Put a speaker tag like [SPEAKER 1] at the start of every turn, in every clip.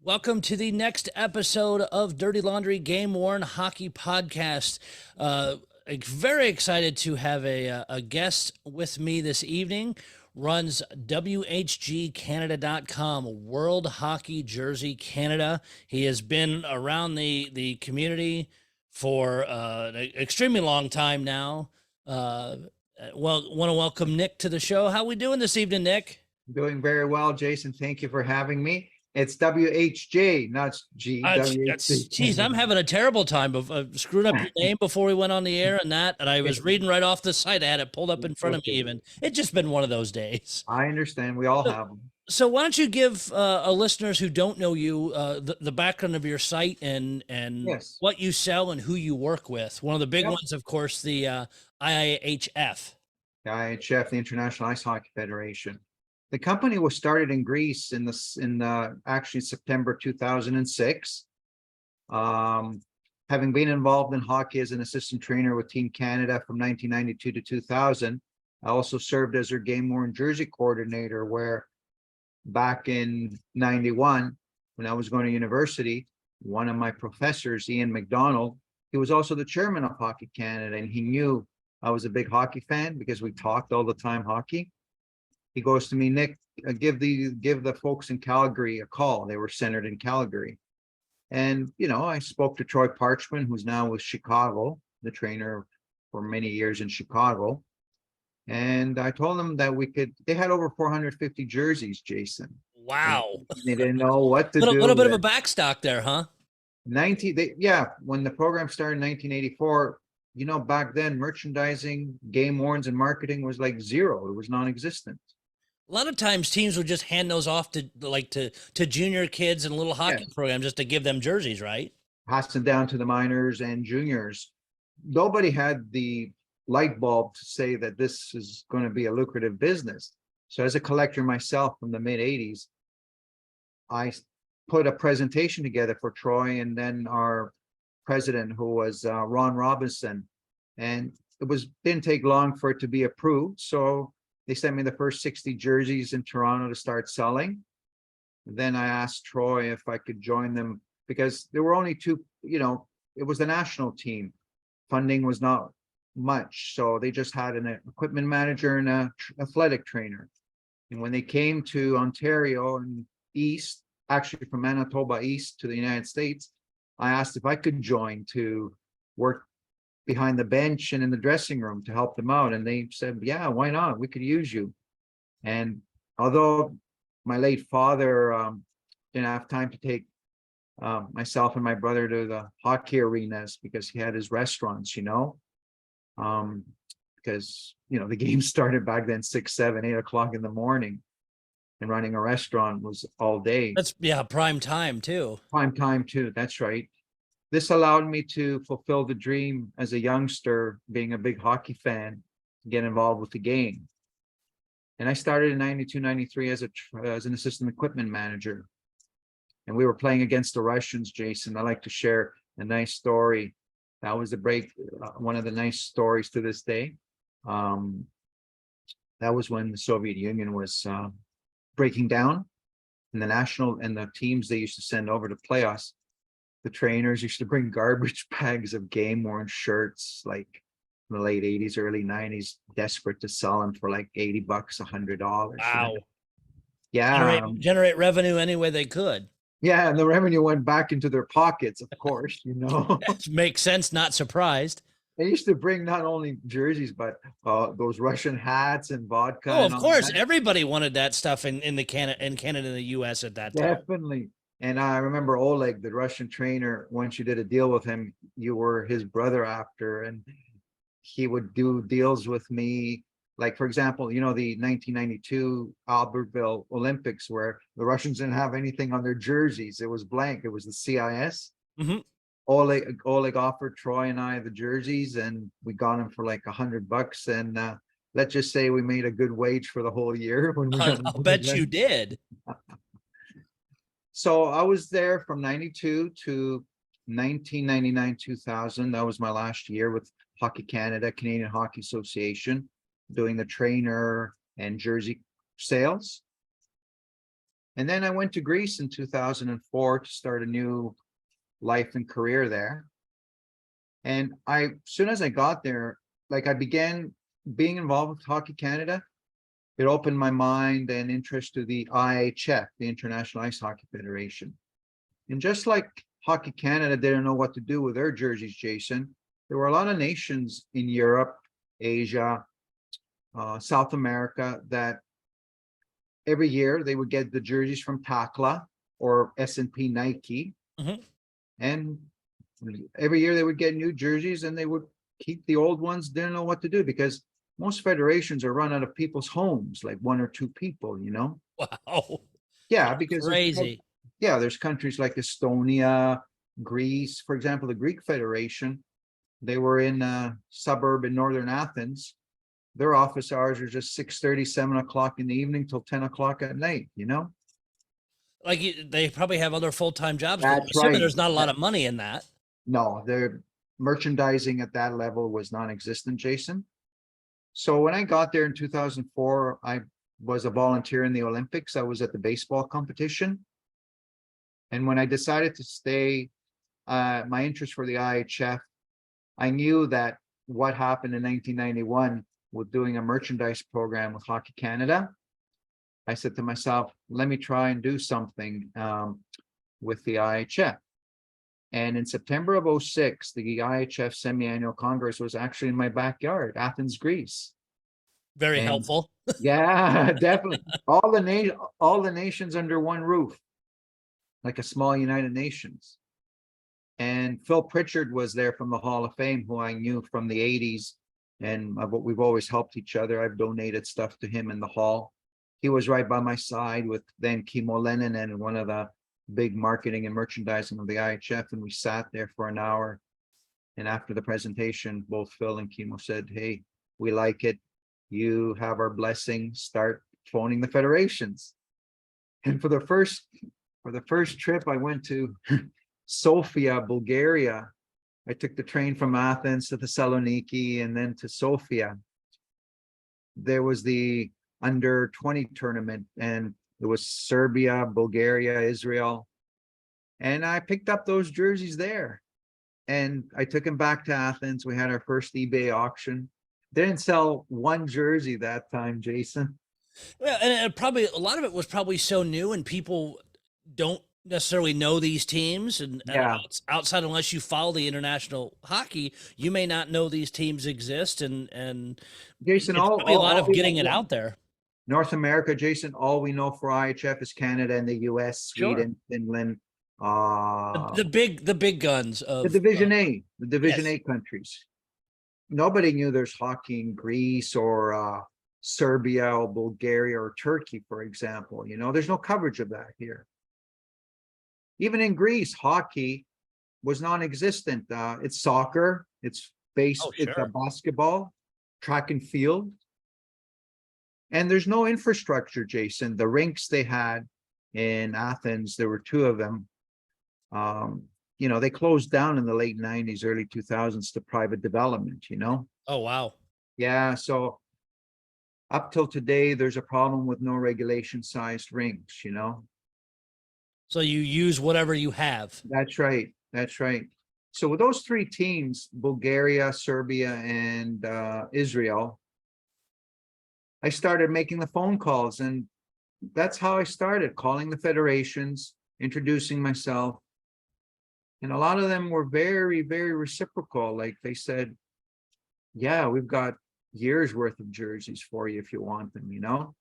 [SPEAKER 1] Welcome to the next episode of Dirty Laundry Game Worn Hockey Podcast. Very excited to have a guest with me this evening. Runs WHGCanada.com, World Hockey Jersey Canada. He has been around the community for an extremely long time now. Want to welcome Nick to the show. How we doing this evening, Nick?
[SPEAKER 2] Doing very well, Jason. Thank you for having me. It's WHJ, not GWHC.
[SPEAKER 1] Geez, I'm having a terrible time of screwing up your name before we went on the air and I was reading right off the site. I had it pulled up in front of me even. It's just been one of those days.
[SPEAKER 2] I understand. We all have them.
[SPEAKER 1] So why don't you give listeners who don't know you the background of your site and
[SPEAKER 2] Yes.
[SPEAKER 1] what you sell and who you work with? One of the big
[SPEAKER 2] Yep.
[SPEAKER 1] ones, of course, the IIHF.
[SPEAKER 2] The IIHF, the International Ice Hockey Federation. The company was started in Greece in actually September 2006. Having been involved in hockey as an assistant trainer with Team Canada from 1992 to 2000, I also served as their game worn jersey coordinator, where back in 91, when I was going to university, one of my professors, Ian McDonald, he was also the chairman of Hockey Canada, and he knew I was a big hockey fan because we talked all the time hockey. He goes to me, Nick, give the folks in Calgary a call. They were centered in Calgary. And, I spoke to Troy Parchman, who's now with Chicago, the trainer for many years in Chicago. And I told them that they had over 450 jerseys, Jason.
[SPEAKER 1] Wow.
[SPEAKER 2] They didn't know what to do.
[SPEAKER 1] A little bit of a backstock there, huh?
[SPEAKER 2] When the program started in 1984, back then merchandising, game warns, and marketing was like zero. It was non-existent.
[SPEAKER 1] A lot of times teams would just hand those off to junior kids and little hockey programs just to give them jerseys, right?
[SPEAKER 2] Pass them down to the minors and juniors. Nobody had the light bulb to say that this is going to be a lucrative business. So as a collector myself from the mid 80s, I put a presentation together for Troy and then our president, who was Ron Robinson. And didn't take long for it to be approved. So they sent me the first 60 jerseys in Toronto to start selling. Then I asked Troy if I could join them because there were only two, it was the national team. Funding was not much. So they just had an equipment manager and an athletic trainer. And when they came to Ontario and East, actually from Manitoba East to the United States, I asked if I could join to work behind the bench and in the dressing room to help them out. And they said, yeah, why not? We could use you. And although my late father didn't have time to take myself and my brother to the hockey arenas because he had his restaurants, because, the game started back then 6, 7, 8 o'clock in the morning, and running a restaurant was all day.
[SPEAKER 1] That's prime time too.
[SPEAKER 2] Prime time too. That's right. This allowed me to fulfill the dream as a youngster, being a big hockey fan, to get involved with the game. And I started in 92, 93 as an assistant equipment manager. And we were playing against the Russians, Jason. I like to share a nice story. That was one of the nice stories to this day. That was when the Soviet Union was breaking down, and the teams they used to send over to play us. The trainers used to bring garbage bags of game-worn shirts, like in the late 80s, early 90s, desperate to sell them for like $80, $100.
[SPEAKER 1] Wow.
[SPEAKER 2] Yeah.
[SPEAKER 1] Generate revenue any way they could.
[SPEAKER 2] Yeah, and the revenue went back into their pockets, of course,
[SPEAKER 1] That makes sense, not surprised.
[SPEAKER 2] They used to bring not only jerseys, but those Russian hats and vodka.
[SPEAKER 1] Oh, of course. Everybody wanted that stuff in Canada and the US at that time.
[SPEAKER 2] Definitely. And I remember Oleg, the Russian trainer, once you did a deal with him, you were his brother after, and he would do deals with me. Like, for example, the 1992 Albertville Olympics, where the Russians didn't have anything on their jerseys. It was blank. It was the CIS.
[SPEAKER 1] Mm-hmm.
[SPEAKER 2] Oleg offered Troy and I the jerseys, and we got them for like $100. And let's just say we made a good wage for the whole year.
[SPEAKER 1] I'll bet you did.
[SPEAKER 2] So I was there from 92 to 1999, 2000. That was my last year with Hockey Canada, Canadian Hockey Association, doing the trainer and jersey sales. And then I went to Greece in 2004 to start a new life and career there. And as soon as I got there, like I began being involved with Hockey Canada. It opened my mind and interest to the IIHF, the International Ice Hockey Federation. And just like Hockey Canada didn't know what to do with their jerseys, Jason, there were a lot of nations in Europe, Asia, South America that every year they would get the jerseys from Takla or S&P Nike.
[SPEAKER 1] Mhm.
[SPEAKER 2] And every year they would get new jerseys and they would keep the old ones, didn't know what to do because most federations are run out of people's homes, like one or two people, you know?
[SPEAKER 1] Wow.
[SPEAKER 2] Yeah, because
[SPEAKER 1] Crazy.
[SPEAKER 2] there's countries like Estonia, Greece, for example, the Greek Federation, they were in a suburb in northern Athens. Their office hours are just 6:30, 7 o'clock in the evening till 10 o'clock at night, you know?
[SPEAKER 1] Like they probably have other full-time jobs, but I'm
[SPEAKER 2] That's
[SPEAKER 1] assuming
[SPEAKER 2] right.
[SPEAKER 1] there's not a lot of money in that.
[SPEAKER 2] No, their merchandising at that level was non-existent, Jason. So when I got there in 2004, I was a volunteer in the Olympics. I was at the baseball competition. And when I decided to stay, my interest for the IHF, I knew that what happened in 1991 with doing a merchandise program with Hockey Canada, I said to myself, let me try and do something with the IHF. And in September of 06, the IHF semi-annual Congress was actually in my backyard, Athens, Greece.
[SPEAKER 1] Very
[SPEAKER 2] And
[SPEAKER 1] helpful.
[SPEAKER 2] yeah, definitely. All the nations under one roof, like a small United Nations. And Phil Pritchard was there from the Hall of Fame, who I knew from the 80s. And we've always helped each other. I've donated stuff to him in the hall. He was right by my side with then Kimo Lennon and one of the big marketing and merchandising of the IHF. And we sat there for an hour. And after the presentation, both Phil and Kimo said, hey, we like it. You have our blessing, start phoning the federations. And for the first trip, I went to Sofia, Bulgaria. I took the train from Athens to Thessaloniki and then to Sofia. There was the under 20 tournament and it was Serbia, Bulgaria, Israel. And I picked up those jerseys there and I took them back to Athens. We had our first eBay auction. Didn't sell one jersey that time, Jason.
[SPEAKER 1] Well, and probably a lot of it was probably so new and people don't necessarily know these teams and
[SPEAKER 2] Yeah.
[SPEAKER 1] outside unless you follow the international hockey, you may not know these teams exist and
[SPEAKER 2] Jason,
[SPEAKER 1] it's probably a lot of getting it out there.
[SPEAKER 2] North America, Jason, all we know for IHF is Canada and the US, Sweden, Finland,
[SPEAKER 1] The big guns of
[SPEAKER 2] the Division A, the Division
[SPEAKER 1] yes.
[SPEAKER 2] A countries. Nobody knew there's hockey in Greece or Serbia or Bulgaria or Turkey, for example. You know, there's no coverage of that here. Even in Greece, hockey was non-existent. It's soccer, it's it's a basketball, track and field. And there's no infrastructure, Jason. The rinks they had in Athens, there were two of them. You know, they closed down in the late 90s, early 2000s to private development, you know?
[SPEAKER 1] Oh, wow.
[SPEAKER 2] Yeah, so up till today, there's a problem with no regulation sized rinks, you know?
[SPEAKER 1] So you use whatever you have.
[SPEAKER 2] That's right. That's right. So with those three teams, Bulgaria, Serbia, and Israel, I started making the phone calls and that's how I started calling the federations, introducing myself. And a lot of them were very, very reciprocal. Like they said, yeah, we've got years worth of jerseys for you if you want them, you know?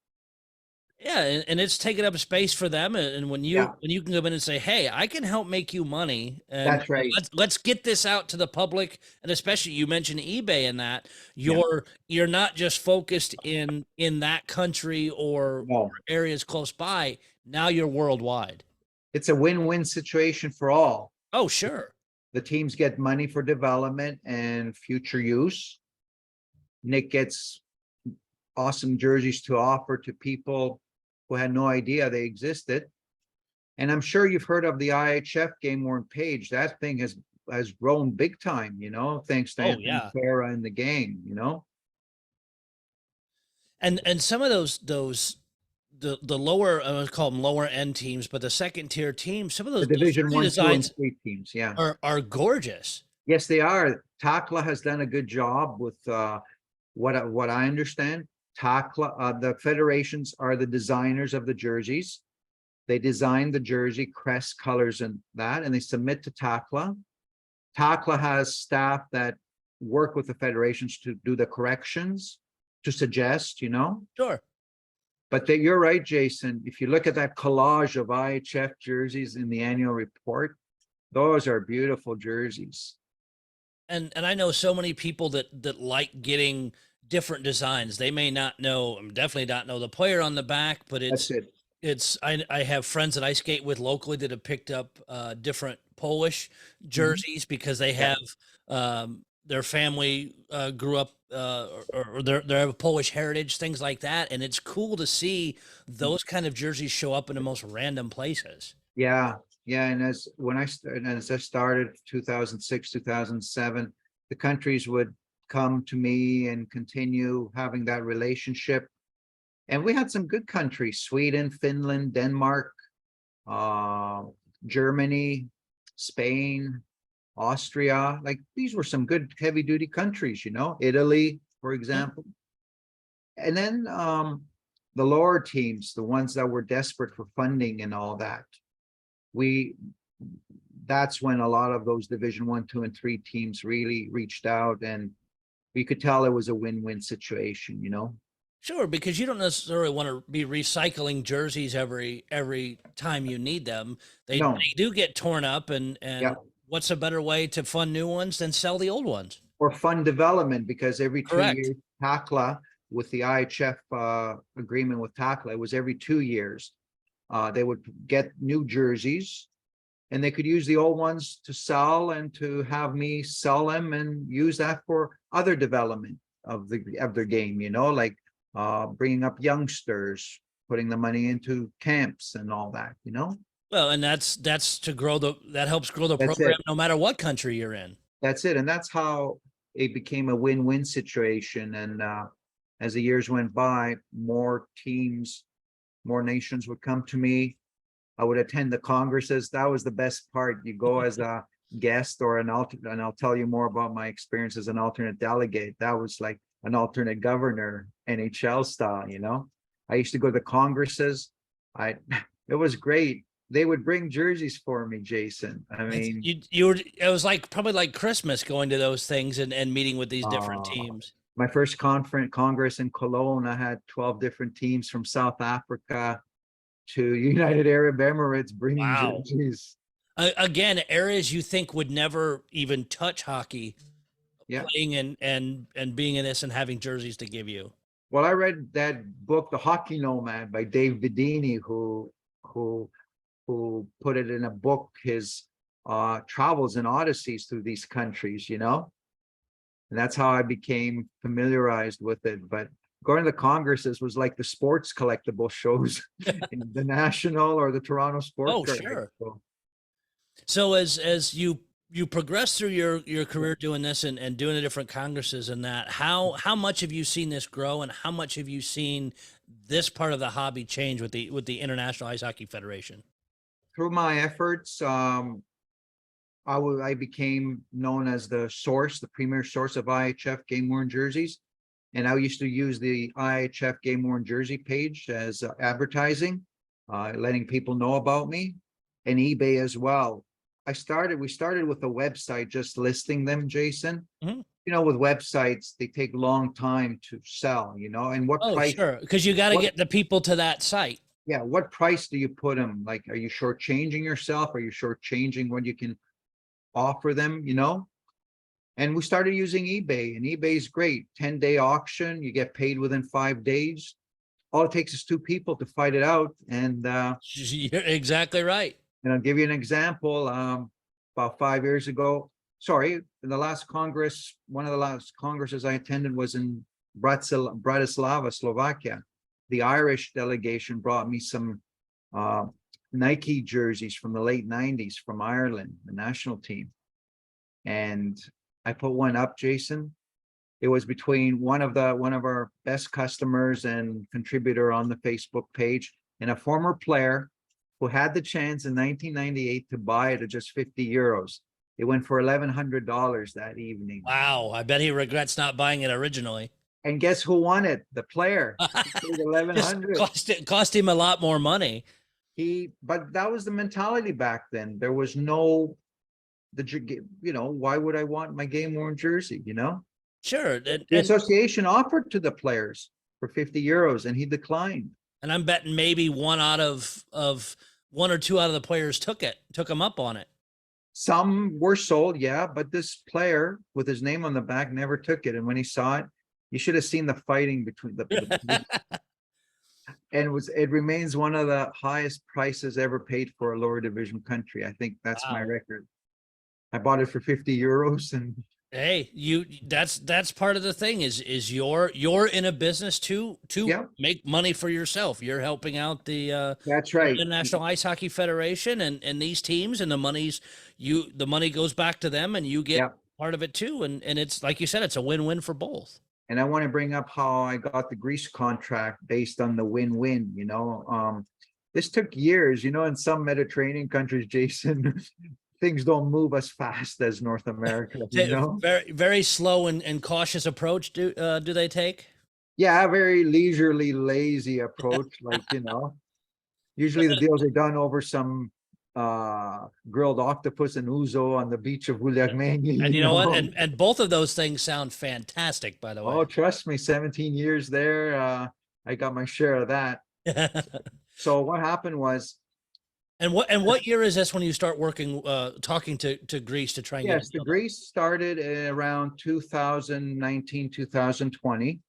[SPEAKER 1] Yeah, and it's taking up space for them. And when you can come in and say, "Hey, I can help make you money," and
[SPEAKER 2] That's right.
[SPEAKER 1] let's get this out to the public, and especially you mentioned eBay and that
[SPEAKER 2] Yeah.
[SPEAKER 1] you're not just focused in that country or
[SPEAKER 2] No,
[SPEAKER 1] areas close by. Now you're worldwide.
[SPEAKER 2] it's a win-win situation for all.
[SPEAKER 1] Oh, sure.
[SPEAKER 2] The teams get money for development and future use. Nick gets awesome jerseys to offer to people who had no idea they existed. And I'm sure you've heard of the IHF game worn page. That thing has grown big time, you know, thanks to Anthony Farah and the gang, you know.
[SPEAKER 1] And some of those the lower, I would call them lower end teams, but the second tier teams, some of
[SPEAKER 2] The
[SPEAKER 1] those
[SPEAKER 2] Division
[SPEAKER 1] jersey
[SPEAKER 2] 1, 2, and
[SPEAKER 1] designs
[SPEAKER 2] 3 teams. Yeah.
[SPEAKER 1] are gorgeous.
[SPEAKER 2] Yes, they are. Takla has done a good job with what I understand. Takla, the federations are the designers of the jerseys. They design the jersey crest colors and that, and they submit to Takla. Takla has staff that work with the federations to do the corrections, to suggest, you know.
[SPEAKER 1] Sure.
[SPEAKER 2] But you're right, Jason. If you look at that collage of IIHF jerseys in the annual report, those are beautiful jerseys.
[SPEAKER 1] And I know so many people that like getting different designs. They may not know, definitely not know the player on the back, but
[SPEAKER 2] That's it.
[SPEAKER 1] I have friends that I skate with locally that have picked up different Polish jerseys because they
[SPEAKER 2] Yeah.
[SPEAKER 1] have their family grew up or they have a Polish heritage, things like that, and it's cool to see those kind of jerseys show up in the most random places.
[SPEAKER 2] Yeah, yeah, and as I started 2006, 2007, the countries would come to me and continue having that relationship. And we had some good countries: Sweden, Finland, Denmark, Germany, Spain, Austria. Like, these were some good heavy duty countries, you know, Italy, for example. And then the lower teams, the ones that were desperate for funding and all that, that's when a lot of those Division 1, 2, and 3 teams really reached out, and we could tell it was a win-win situation, you know.
[SPEAKER 1] Sure, because you don't necessarily want to be recycling jerseys every time you need them. They do get torn up, and
[SPEAKER 2] Yeah.
[SPEAKER 1] what's a better way to fund new ones than sell the old ones?
[SPEAKER 2] Or fund development, because every 2
[SPEAKER 1] Correct.
[SPEAKER 2] years, TACLA, with the IHF agreement with TACLA, it was every 2 years. They would get new jerseys, and they could use the old ones to sell and to have me sell them and use that for other development of their game, you know, like bringing up youngsters, putting the money into camps and all that, you know.
[SPEAKER 1] Well, and that's to grow that helps grow the
[SPEAKER 2] That's
[SPEAKER 1] program
[SPEAKER 2] it.
[SPEAKER 1] no matter what country you're in.
[SPEAKER 2] That's it. And that's how it became a win-win situation. And as the years went by, more teams, more nations would come to me. I would attend the congresses. That was the best part. You go as a guest or an alternate, and I'll tell you more about my experience as an alternate delegate. That was like an alternate governor, NHL style, you know. I used to go to the congresses. It was great. They would bring jerseys for me, Jason. I mean,
[SPEAKER 1] it was like probably like Christmas going to those things and meeting with these different
[SPEAKER 2] uh,
[SPEAKER 1] teams.
[SPEAKER 2] my first congress in Cologne, I had 12 different teams from South Africa to United Arab Emirates bringing
[SPEAKER 1] Wow.
[SPEAKER 2] jerseys.
[SPEAKER 1] Again, areas you think would never even touch hockey,
[SPEAKER 2] Yeah.
[SPEAKER 1] playing and being in this and having jerseys to give you.
[SPEAKER 2] Well, I read that book, The Hockey Nomad, by Dave Vidini, who put it in a book, his travels and odysseys through these countries, you know. And that's how I became familiarized with it. But going to the congresses was like the sports collectible shows in the National or the Toronto Sports.
[SPEAKER 1] Oh, sure. So as you progress through your career doing this and doing the different congresses and that, how much have you seen this grow, and how much have you seen this part of the hobby change with the International Ice Hockey Federation?
[SPEAKER 2] Through my efforts, I became known as the premier source of IIHF game worn jerseys. And I used to use the IIHF game worn jersey page as advertising, letting people know about me, and eBay as well. We started with a website, just listing them, Jason.
[SPEAKER 1] Mm-hmm.
[SPEAKER 2] You know, with websites, they take a long time to sell, you know, and what price?
[SPEAKER 1] Sure, because you got to get the people to that site.
[SPEAKER 2] Yeah, what price do you put them? Like, are you shortchanging yourself? Are you shortchanging what you can offer them, you know? And we started using eBay, and eBay is great. 10-day auction, you get paid within 5 days. All it takes is 2 people to fight it out. And
[SPEAKER 1] you're exactly right.
[SPEAKER 2] And I'll give you an example. About 5 years ago, in the last Congress, one of the last Congresses I attended was in Bratislava, Slovakia. The Irish delegation brought me some Nike jerseys from the late 90s from Ireland, the national team. And I put one up, Jason. it was between one of our best customers and contributor on the Facebook page and a former player who had the chance in 1998 to buy it at just 50 euros. It went for $1,100 that evening.
[SPEAKER 1] Wow. I bet he regrets not buying it originally.
[SPEAKER 2] And guess who won it? The player. He paid
[SPEAKER 1] Just
[SPEAKER 2] 1,100.
[SPEAKER 1] cost him a lot more money.
[SPEAKER 2] But that was the mentality back then. There was no, why would I want my game worn jersey?
[SPEAKER 1] Sure.
[SPEAKER 2] The association offered to the players for 50 euros and he declined.
[SPEAKER 1] And I'm betting maybe one or two out of the players took them up on it.
[SPEAKER 2] Some were sold, yeah, but this player with his name on the back never took it. And when he saw it, you should have seen the fighting between and it remains one of the highest prices ever paid for a lower division country. I think that's my record. I bought it for 50 euros and
[SPEAKER 1] hey, that's part of the thing is you're in a business to make money for yourself. You're helping out the
[SPEAKER 2] that's right.
[SPEAKER 1] International Ice Hockey Federation and these teams, and the money goes back to them and you get part of it too. And it's like you said, it's a win-win for both.
[SPEAKER 2] And I want to bring up how I got the Greece contract based on the win-win, this took years, in some Mediterranean countries, Jason, things don't move as fast as North America,
[SPEAKER 1] Very, very slow and cautious approach do they take?
[SPEAKER 2] Yeah, a very leisurely, lazy approach. Usually the deals are done over some grilled octopus and ouzo on the beach of Huliagmeni.
[SPEAKER 1] And you know what? And both of those things sound fantastic, by the way.
[SPEAKER 2] Oh, trust me, 17 years there. I got my share of that. So what happened was.
[SPEAKER 1] And what year is this when you start working, talking to Greece to try and
[SPEAKER 2] get the Greece started around 2019, 2020.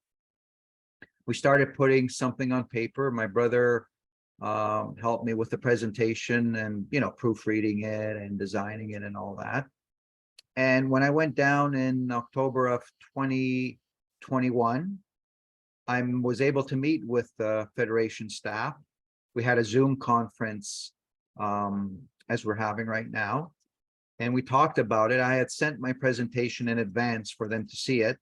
[SPEAKER 2] We started putting something on paper. My brother helped me with the presentation and proofreading it and designing it and all that. And when I went down in October of 2021, I was able to meet with the Federation staff. We had a Zoom conference as we're having right now, and we talked about it. I had sent my presentation in advance for them to see it,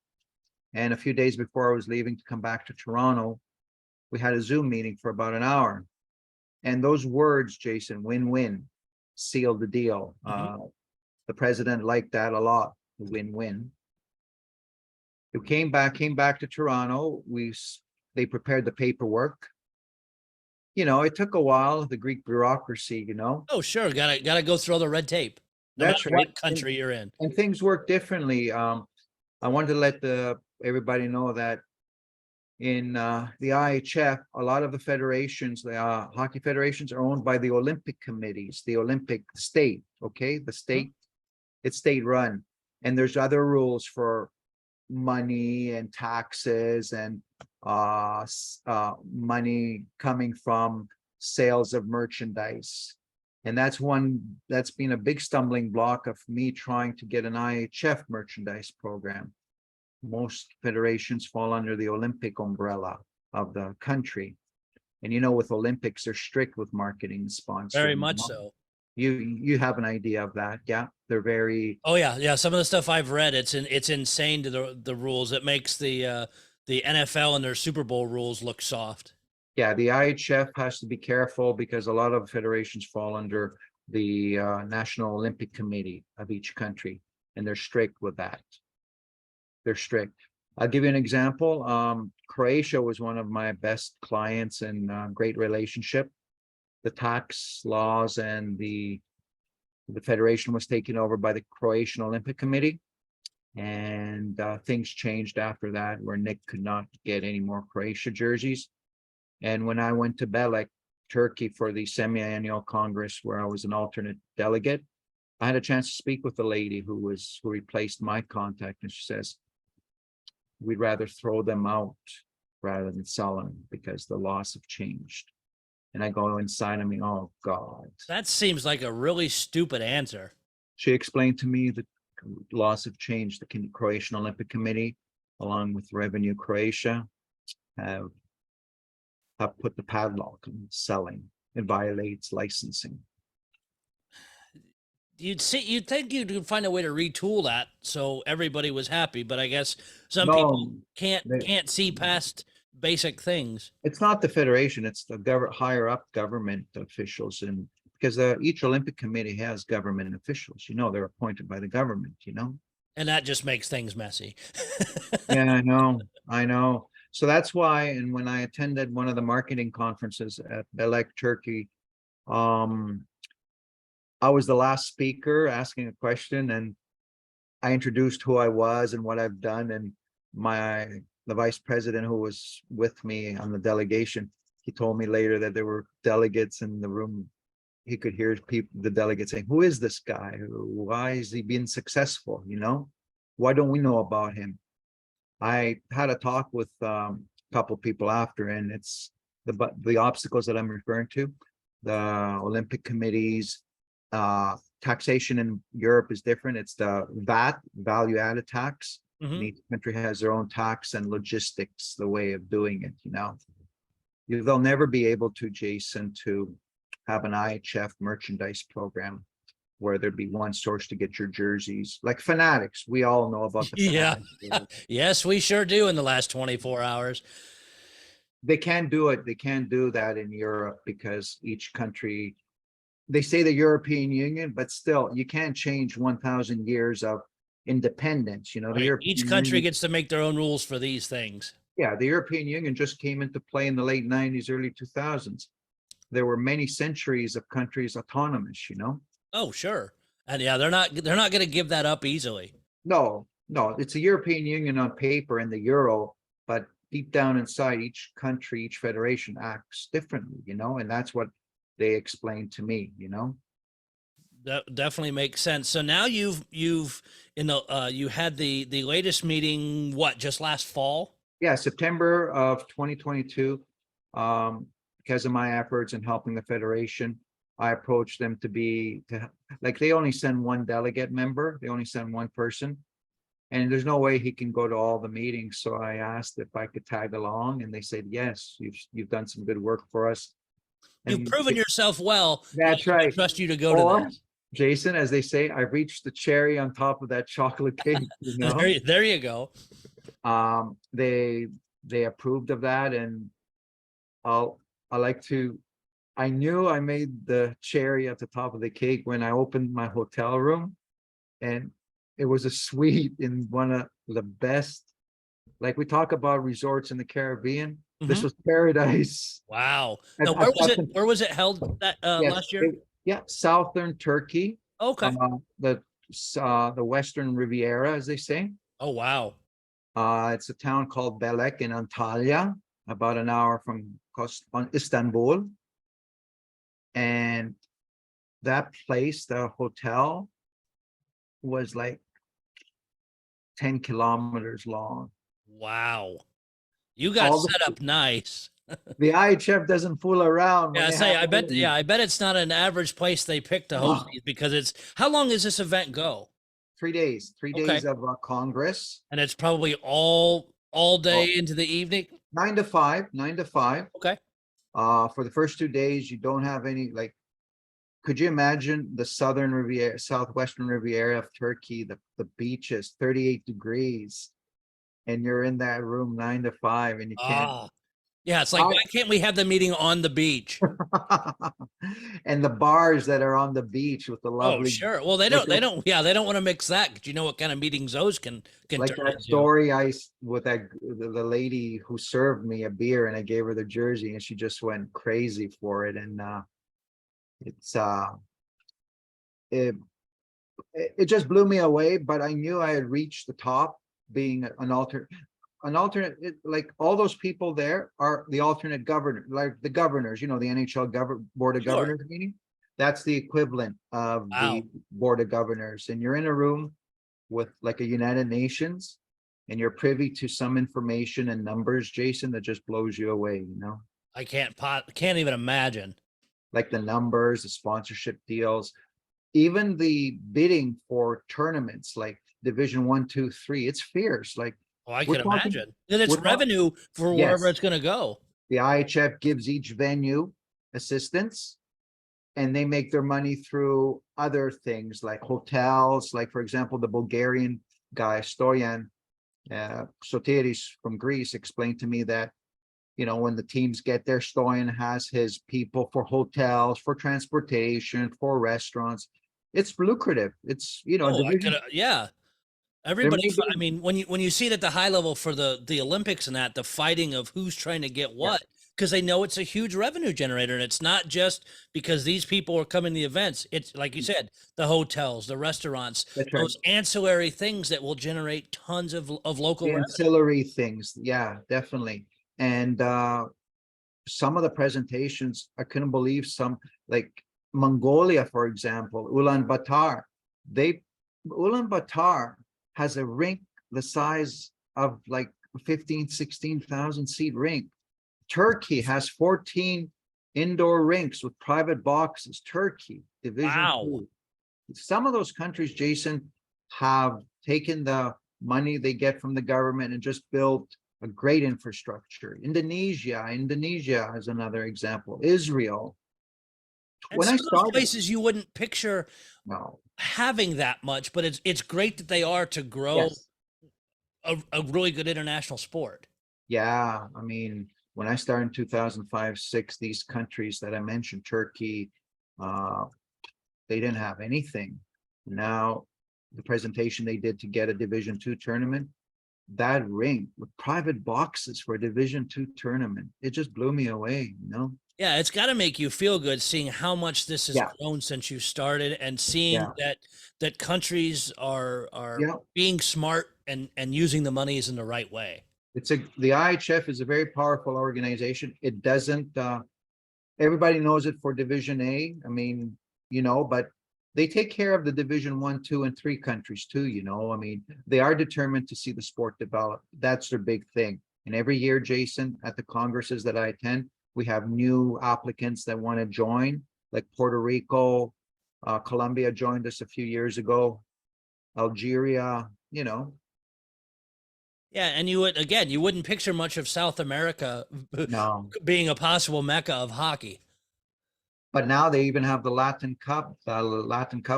[SPEAKER 2] and a few days before I was leaving to come back to Toronto, we had a Zoom meeting for about an hour. And those words, Jason, win-win, sealed the deal. The president liked that a lot, the win-win. It came back to Toronto. They prepared the paperwork. It took a while, the Greek bureaucracy,
[SPEAKER 1] Oh, sure. Gotta go through all the red tape.
[SPEAKER 2] That's right.
[SPEAKER 1] What country you're in.
[SPEAKER 2] And things work differently. I wanted to let everybody know that in the IIHF, a lot of the federations, the hockey federations, are owned by the Olympic committees, the Olympic state. Okay, the state, it's state run, and there's other rules for money and taxes and money coming from sales of merchandise. And that's been a big stumbling block of me trying to get an IIHF merchandise program. Most federations fall under the Olympic umbrella of the country. And with Olympics, they're strict with marketing and sponsoring.
[SPEAKER 1] Very much so.
[SPEAKER 2] You have an idea of that. Yeah, they're very.
[SPEAKER 1] Oh yeah. Some of the stuff I've read, it's insane to the rules. It makes the NFL and their Super Bowl rules look soft.
[SPEAKER 2] Yeah, the IIHF has to be careful because a lot of federations fall under the National Olympic Committee of each country, and they're strict with that. They're strict. I'll give you an example. Croatia was one of my best clients and great relationship. The tax laws and the federation was taken over by the Croatian Olympic Committee. And things changed after that, where Nic could not get any more Croatia jerseys. And when I went to Belek, Turkey, for the semi-annual Congress, where I was an alternate delegate, I had a chance to speak with the lady who replaced my contact, and she says, we'd rather throw them out rather than sell them because the laws have changed. And I go inside of me, oh God.
[SPEAKER 1] That seems like a really stupid answer.
[SPEAKER 2] She explained to me that laws have changed. The Croatian Olympic Committee, along with Revenue Croatia, have put the padlock on selling. It violates licensing.
[SPEAKER 1] you'd think you'd find a way to retool that so everybody was happy, but I guess some people
[SPEAKER 2] No,
[SPEAKER 1] can't see past basic things.
[SPEAKER 2] it's not the federation, it's the higher up government officials, and because each Olympic committee has government officials, they're appointed by the government.
[SPEAKER 1] And that just makes things messy.
[SPEAKER 2] Yeah, I know. So that's why, and when I attended one of the marketing conferences at Belek, Turkey, um, I was the last speaker asking a question, and I introduced who I was and what I've done, and the vice president who was with me on the delegation, he told me later that there were delegates in the room. He could hear the delegates saying, "Who is this guy? Why is he being successful? Why don't we know about him?" I had a talk with a couple of people after, and it's the obstacles that I'm referring to. The Olympic committees, taxation in Europe is different. It's the VAT, value added tax. And each country has their own tax and logistics, the way of doing it. They'll never be able to, Jason, to have an IIHF merchandise program where there'd be one source to get your jerseys, like Fanatics. We all know about the
[SPEAKER 1] Yeah.
[SPEAKER 2] Fanatics.
[SPEAKER 1] Yes, we sure do in the last 24 hours.
[SPEAKER 2] They can't do it. They can't do that in Europe because each country, they say the European Union, but still you can't change 1,000 years of independence. The
[SPEAKER 1] Right.
[SPEAKER 2] European
[SPEAKER 1] Each country
[SPEAKER 2] Union,
[SPEAKER 1] gets to make their own rules for these things.
[SPEAKER 2] yeah, the European Union just came into play in the late 90s, early 2000s. There were many centuries of countries autonomous.
[SPEAKER 1] Oh, sure. And yeah, they're not going to give that up easily.
[SPEAKER 2] No, it's a European Union on paper and the Euro, but deep down inside, each country, each federation acts differently, and that's what they explained to me.
[SPEAKER 1] That definitely makes sense. So now you've you had the latest meeting, what, just last fall?
[SPEAKER 2] Yeah, September of 2022. Because of my efforts in helping the federation, I approached them like they only send one delegate member, they only send one person, and there's no way he can go to all the meetings. So I asked if I could tag along, and they said yes. You've done some good work for us.
[SPEAKER 1] You've
[SPEAKER 2] And
[SPEAKER 1] proven yourself well.
[SPEAKER 2] that's
[SPEAKER 1] I
[SPEAKER 2] right.
[SPEAKER 1] trust you to go to
[SPEAKER 2] Or,
[SPEAKER 1] this.
[SPEAKER 2] Jason, as they say, I've reached the cherry on top of that chocolate cake.
[SPEAKER 1] There you go.
[SPEAKER 2] They approved of that, and I like to. I knew I made the cherry at the top of the cake when I opened my hotel room, and it was a suite in one of the best. Like we talk about resorts in the Caribbean, this was paradise.
[SPEAKER 1] Wow.
[SPEAKER 2] I,
[SPEAKER 1] Now,
[SPEAKER 2] I thought
[SPEAKER 1] where was it held that
[SPEAKER 2] yes,
[SPEAKER 1] last year?
[SPEAKER 2] yeah, southern Turkey,
[SPEAKER 1] Okay.
[SPEAKER 2] the Western Riviera, as they say.
[SPEAKER 1] Oh, wow.
[SPEAKER 2] It's a town called Belek in Antalya, about an hour from Istanbul. And that place, the hotel, was like 10 kilometers long.
[SPEAKER 1] Wow. You got
[SPEAKER 2] All
[SPEAKER 1] set up nice.
[SPEAKER 2] the IHF doesn't fool around when
[SPEAKER 1] Yeah,
[SPEAKER 2] they have
[SPEAKER 1] I bet it's not an average place they pick to host these because how long does this event go?
[SPEAKER 2] 3 days, three
[SPEAKER 1] Okay.
[SPEAKER 2] days of Congress.
[SPEAKER 1] And it's probably all day into the evening.
[SPEAKER 2] 9 to 5.
[SPEAKER 1] Okay.
[SPEAKER 2] For the first 2 days, you don't have any, like, could you imagine the southern Riviera, southwestern Riviera of Turkey, the beaches, 38 degrees, and you're in that room 9 to 5, and you can't.
[SPEAKER 1] Yeah, it's like, why can't we have the meeting on the beach?
[SPEAKER 2] And the bars that are on the beach with the lovely.
[SPEAKER 1] Oh, sure. Well, they don't want to mix that because you know what kind of meetings those can
[SPEAKER 2] Like
[SPEAKER 1] turn
[SPEAKER 2] that
[SPEAKER 1] into.
[SPEAKER 2] story with the lady who served me a beer, and I gave her the jersey, and she just went crazy for it. And it just blew me away. But I knew I had reached the top, being an alternate, like all those people there are the alternate governor, like the governors, the NHL board of
[SPEAKER 1] Sure.
[SPEAKER 2] governors meeting. That's the equivalent of the board of governors. And you're in a room with like a United Nations, and you're privy to some information and numbers, Jason, that just blows you away.
[SPEAKER 1] I can't even imagine.
[SPEAKER 2] Like the numbers, the sponsorship deals, even the bidding for tournaments like Division 1, 2, 3. It's fierce. Like,
[SPEAKER 1] Oh, I can imagine. And it's
[SPEAKER 2] we're talking-
[SPEAKER 1] revenue for wherever
[SPEAKER 2] Yes.
[SPEAKER 1] it's going to go.
[SPEAKER 2] the IHF gives each venue assistance, and they make their money through other things like hotels. Like, for example, the Bulgarian guy, Stoyan Sotiris from Greece, explained to me that, you know, when the teams get there, Stoyan has his people for hotels, for transportation, for restaurants. It's lucrative. It's, you know,
[SPEAKER 1] Oh, I
[SPEAKER 2] division.
[SPEAKER 1] could, yeah.
[SPEAKER 2] There
[SPEAKER 1] Everybody,
[SPEAKER 2] may be,
[SPEAKER 1] I mean, when you see it at the high level for the Olympics and that, the fighting of who's trying to get
[SPEAKER 2] yeah,
[SPEAKER 1] what, because they know it's a huge revenue generator, and it's not just because these people are coming to the events. It's like you said, the hotels, the restaurants,
[SPEAKER 2] that's right.
[SPEAKER 1] those ancillary things that will generate tons of local
[SPEAKER 2] The
[SPEAKER 1] revenue.
[SPEAKER 2] ancillary things. Yeah, definitely. And some of the presentations, I couldn't believe some, like Mongolia, for example, Ulaanbaatar. They Ulaanbaatar has a rink the size of like 15, 16,000 seat rink. Turkey has 14 indoor rinks with private boxes. Turkey, Division
[SPEAKER 1] Wow.
[SPEAKER 2] 2. Some of those countries, Jason, have taken the money they get from the government and just built a great infrastructure. Indonesia is another example. Israel.
[SPEAKER 1] And
[SPEAKER 2] When I
[SPEAKER 1] some of those
[SPEAKER 2] started,
[SPEAKER 1] places you wouldn't picture
[SPEAKER 2] no,
[SPEAKER 1] having that much, but it's great that they are to grow
[SPEAKER 2] yes,
[SPEAKER 1] a really good international sport.
[SPEAKER 2] yeah. I mean, when I started in 2005, six, these countries that I mentioned, Turkey, uh, they didn't have anything. Now, the presentation they did to get a Division two tournament, that ring with private boxes for a Division two tournament, it just blew me away, you know?
[SPEAKER 1] Yeah, it's got to make you feel good seeing how much this has
[SPEAKER 2] Yeah,
[SPEAKER 1] grown since you started, and seeing
[SPEAKER 2] yeah,
[SPEAKER 1] that countries are
[SPEAKER 2] yeah.
[SPEAKER 1] being smart and using the monies in the right way.
[SPEAKER 2] The IHF is a very powerful organization. It doesn't everybody knows it for Division A. I mean, you know, but they take care of the Division one, two, and three countries too, you know. I mean, they are determined to see the sport develop. That's their big thing. And every year, Jason, at the congresses that I attend, we have new applicants that want to join, like Puerto Rico, Colombia joined us a few years ago, Algeria, you know.
[SPEAKER 1] Yeah, and you wouldn't picture much of South America
[SPEAKER 2] No,
[SPEAKER 1] being a possible mecca of hockey.
[SPEAKER 2] but now they even have the Latin Cup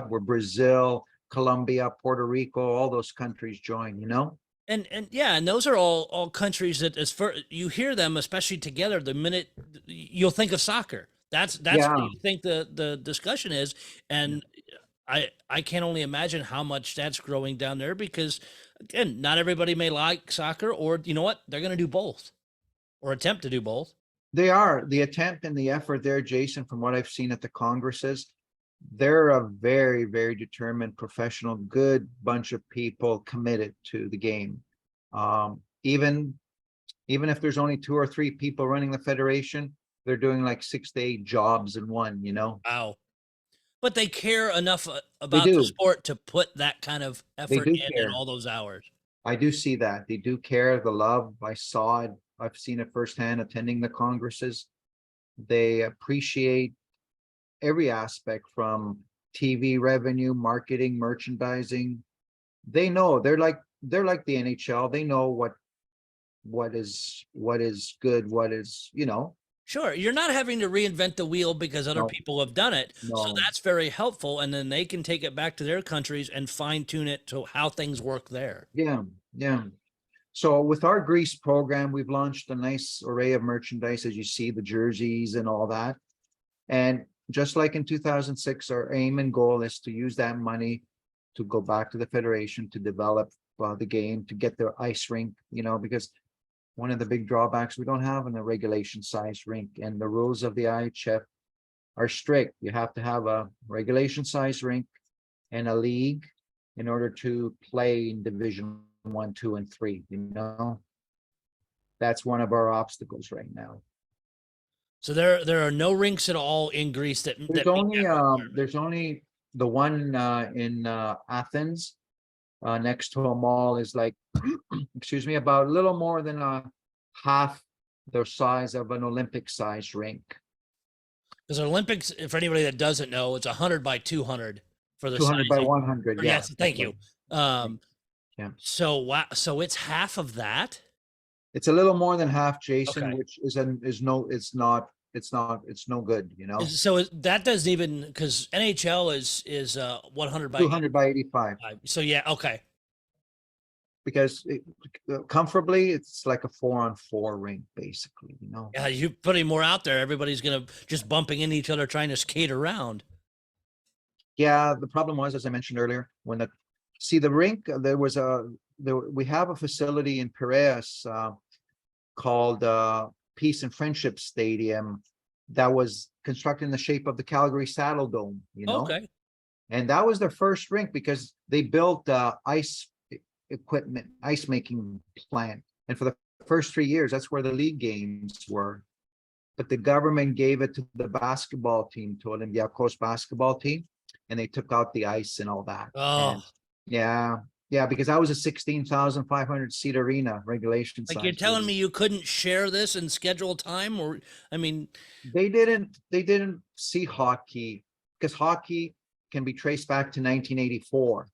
[SPEAKER 2] where Brazil, Colombia, Puerto Rico, all those countries join, you know?
[SPEAKER 1] And yeah, and those are all countries that, as far you hear them, especially together, the minute you'll think of soccer. That's what
[SPEAKER 2] Yeah.
[SPEAKER 1] you think the discussion is.
[SPEAKER 2] Yeah.
[SPEAKER 1] And I can only imagine how much that's growing down there, because again, not everybody may like soccer, or you know what, they're going to do both or attempt to do both.
[SPEAKER 2] They are the attempt and the effort there, Jason, from what I've seen at the Congresses. They're a very, very determined, professional, good bunch of people committed to the game. Even if there's only two or three people running the federation, they're doing like 6 to 8 jobs in one, you know?
[SPEAKER 1] Wow. But they care enough
[SPEAKER 2] They
[SPEAKER 1] about the
[SPEAKER 2] do.
[SPEAKER 1] sport to put that kind of
[SPEAKER 2] They
[SPEAKER 1] effort
[SPEAKER 2] do
[SPEAKER 1] in and
[SPEAKER 2] care.
[SPEAKER 1] all those hours.
[SPEAKER 2] I do see that. They do care, the love. I saw it. I've seen it firsthand attending the congresses. They appreciate every aspect from TV revenue, marketing, merchandising. They know they're like the NHL. They know what is good, what is, you know.
[SPEAKER 1] Sure, you're not having to reinvent the wheel because other
[SPEAKER 2] No,
[SPEAKER 1] people have done it. So
[SPEAKER 2] no.
[SPEAKER 1] that's very helpful. And then they can take it back to their countries and fine tune it to how things work there.
[SPEAKER 2] Yeah, yeah. So with our Greece program, we've launched a nice array of merchandise, as you see, the jerseys and all that. And just like in 2006, our aim and goal is to use that money to go back to the federation to develop the game, to get their ice rink, you know, because one of the big drawbacks we don't have in a regulation size rink, and the rules of the IHF are strict. You have to have a regulation size rink and a league in order to play in Division one, two, and three, you know. That's one of our obstacles right now.
[SPEAKER 1] So there are no rinks at all in Greece that
[SPEAKER 2] There's
[SPEAKER 1] meet
[SPEAKER 2] only
[SPEAKER 1] that requirement.
[SPEAKER 2] there's only the one in Athens next to a mall is like excuse me, about a little more than a half the size of an Olympic size rink.
[SPEAKER 1] Because Olympics, for anybody that doesn't know, it's 100 by 200 for the
[SPEAKER 2] 200 by
[SPEAKER 1] sizing.
[SPEAKER 2] 100,
[SPEAKER 1] Or
[SPEAKER 2] yeah.
[SPEAKER 1] yes, thank you.
[SPEAKER 2] Yeah.
[SPEAKER 1] So wow, so it's half of that.
[SPEAKER 2] It's a little more than half, Jason,
[SPEAKER 1] Okay.
[SPEAKER 2] which is no, it's not it's no good,
[SPEAKER 1] So that doesn't even, because NHL is 100 by
[SPEAKER 2] 200 by 85.
[SPEAKER 1] 85. So yeah, okay.
[SPEAKER 2] Because comfortably, it's like a 4-on-4 rink, basically,
[SPEAKER 1] Yeah, you put any more out there, everybody's gonna just bumping into each other trying to skate around.
[SPEAKER 2] Yeah, the problem was, as I mentioned earlier, when the rink, we have a facility in Piraeus called Peace and Friendship Stadium that was constructed in the shape of the Calgary Saddle Dome,
[SPEAKER 1] Okay.
[SPEAKER 2] and that was their first rink because they built ice equipment, ice making plant. And for the first 3 years, that's where the league games were. But the government gave it to the basketball team, to Olympiacos basketball team, and they took out the ice and all that.
[SPEAKER 1] Oh,
[SPEAKER 2] And yeah, because that was a 16,500 seat arena, regulation
[SPEAKER 1] like
[SPEAKER 2] size.
[SPEAKER 1] you're telling me you couldn't share this and schedule time, or I mean,
[SPEAKER 2] They didn't see hockey, because hockey can be traced back to 1984,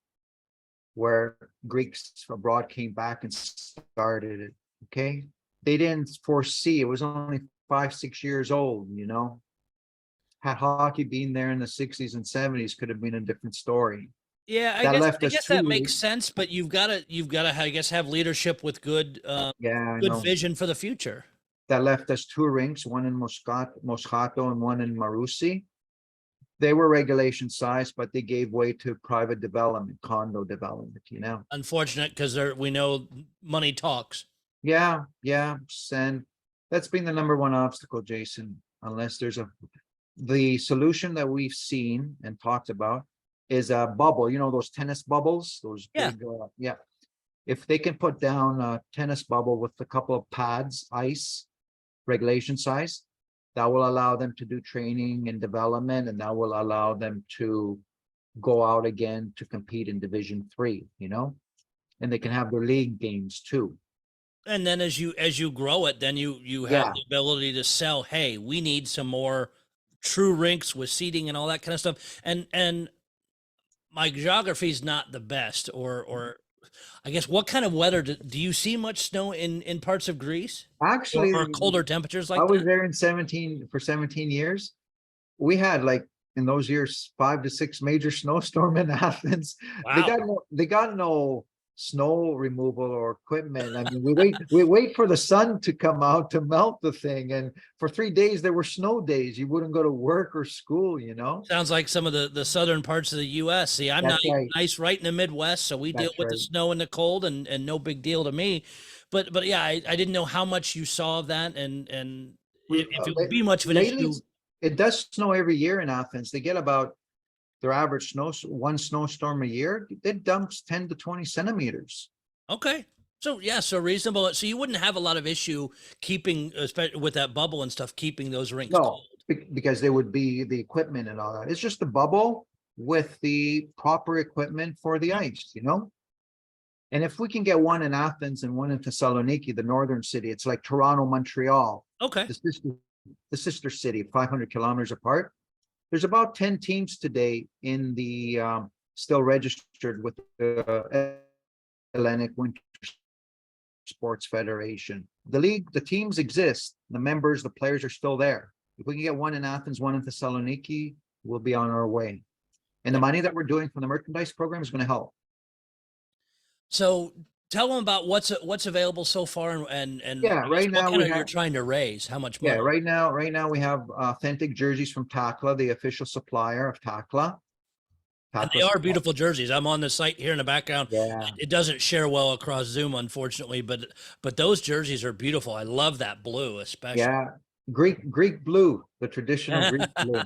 [SPEAKER 2] where Greeks abroad came back and started it. Okay. They didn't foresee, it was only 5-6 years old, Had hockey been there in the 60s and 70s, could have been a different story.
[SPEAKER 1] yeah,
[SPEAKER 2] That left
[SPEAKER 1] I
[SPEAKER 2] us
[SPEAKER 1] guess
[SPEAKER 2] two
[SPEAKER 1] that makes
[SPEAKER 2] leagues.
[SPEAKER 1] sense, but you've got to, I guess, have leadership with good
[SPEAKER 2] Yeah, I
[SPEAKER 1] good
[SPEAKER 2] know.
[SPEAKER 1] vision for the future.
[SPEAKER 2] That left us two rinks, one in Moscato and one in Marusi. They were regulation size, but they gave way to private development, condo development,
[SPEAKER 1] Unfortunate, because we know money talks.
[SPEAKER 2] Yeah, and that's been the number one obstacle, Jason, unless the solution that we've seen and talked about is a bubble, those tennis bubbles, those
[SPEAKER 1] Yeah.
[SPEAKER 2] big, yeah. If they can put down a tennis bubble with a couple of pads, ice, regulation size, that will allow them to do training and development, and that will allow them to go out again to compete in Division 3, and they can have their league games too.
[SPEAKER 1] And then as you grow it, then you have
[SPEAKER 2] Yeah.
[SPEAKER 1] the ability to sell, hey, we need some more true rinks with seating and all that kind of stuff. And my geography is not the best, or I guess, what kind of weather do you see much snow in parts of Greece,
[SPEAKER 2] Actually,
[SPEAKER 1] or colder temperatures
[SPEAKER 2] I
[SPEAKER 1] like
[SPEAKER 2] was
[SPEAKER 1] that?
[SPEAKER 2] there for 17 years. We had, like, in those years, 5 to 6 major snowstorm in Athens.
[SPEAKER 1] Wow.
[SPEAKER 2] They got no snow removal or equipment. I mean, we wait for the sun to come out to melt the thing. And for 3 days there were snow days. You wouldn't go to work or school.
[SPEAKER 1] Sounds like some of the southern parts of the US. See, I'm
[SPEAKER 2] That's right.
[SPEAKER 1] nice right in the Midwest, so we deal
[SPEAKER 2] That's
[SPEAKER 1] with the
[SPEAKER 2] right.
[SPEAKER 1] snow and the cold, and no big deal to me. But yeah, I didn't know how much you saw of that, and if it would be much of an
[SPEAKER 2] Lately,
[SPEAKER 1] issue.
[SPEAKER 2] it does snow every year in Athens. They get about their average one snowstorm a year. It dumps 10 to 20 centimeters.
[SPEAKER 1] Okay. So yeah, so reasonable. So you wouldn't have a lot of issue keeping, especially with that bubble and stuff, keeping those rinks
[SPEAKER 2] No,
[SPEAKER 1] cold.
[SPEAKER 2] because there would be the equipment and all that. It's just a bubble with the proper equipment for the ice. And if we can get one in Athens and one in Thessaloniki, the northern city, it's like Toronto, Montreal,
[SPEAKER 1] Okay.
[SPEAKER 2] the sister city, 500 kilometers apart. There's about 10 teams today in the still registered with the Hellenic Winter Sports Federation. The teams exist, the members, the players are still there. If we can get one in Athens, one in Thessaloniki, we'll be on our way. And the money that we're doing from the merchandise program is going to help.
[SPEAKER 1] So tell them about what's available so far, and
[SPEAKER 2] Yeah, right
[SPEAKER 1] what
[SPEAKER 2] now
[SPEAKER 1] kind
[SPEAKER 2] we
[SPEAKER 1] of you're
[SPEAKER 2] have.
[SPEAKER 1] trying to raise, how much
[SPEAKER 2] Yeah,
[SPEAKER 1] money?
[SPEAKER 2] right now we have authentic jerseys from Takla, the official supplier of Takla.
[SPEAKER 1] And they are beautiful jerseys. I'm on the site here in the background.
[SPEAKER 2] Yeah,
[SPEAKER 1] It doesn't share well across Zoom, unfortunately, but those jerseys are beautiful. I love that blue, especially.
[SPEAKER 2] yeah. Greek blue, the traditional Greek blue.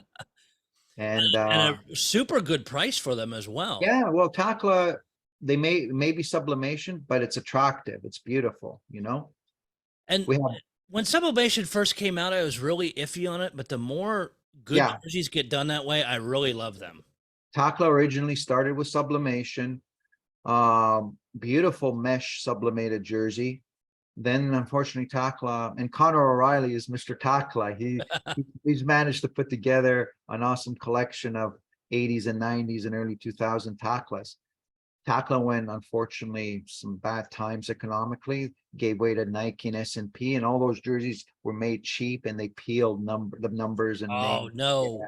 [SPEAKER 2] And
[SPEAKER 1] And a super good price for them as well.
[SPEAKER 2] yeah, well, Takla, they may be sublimation, but it's attractive. It's beautiful.
[SPEAKER 1] And
[SPEAKER 2] We have
[SPEAKER 1] when sublimation first came out, I was really iffy on it, but the more good
[SPEAKER 2] Yeah,
[SPEAKER 1] jerseys get done that way, I really love them.
[SPEAKER 2] Takla originally started with sublimation. Beautiful mesh sublimated jersey. Then unfortunately Takla, and Connor O'Reilly is Mr. Takla. He's managed to put together an awesome collection of 80s and 90s and early 2000 Taklas. Takla went, unfortunately, some bad times economically, gave way to Nike and S&P, and all those jerseys were made cheap and they peeled the numbers and
[SPEAKER 1] Oh
[SPEAKER 2] names.
[SPEAKER 1] no.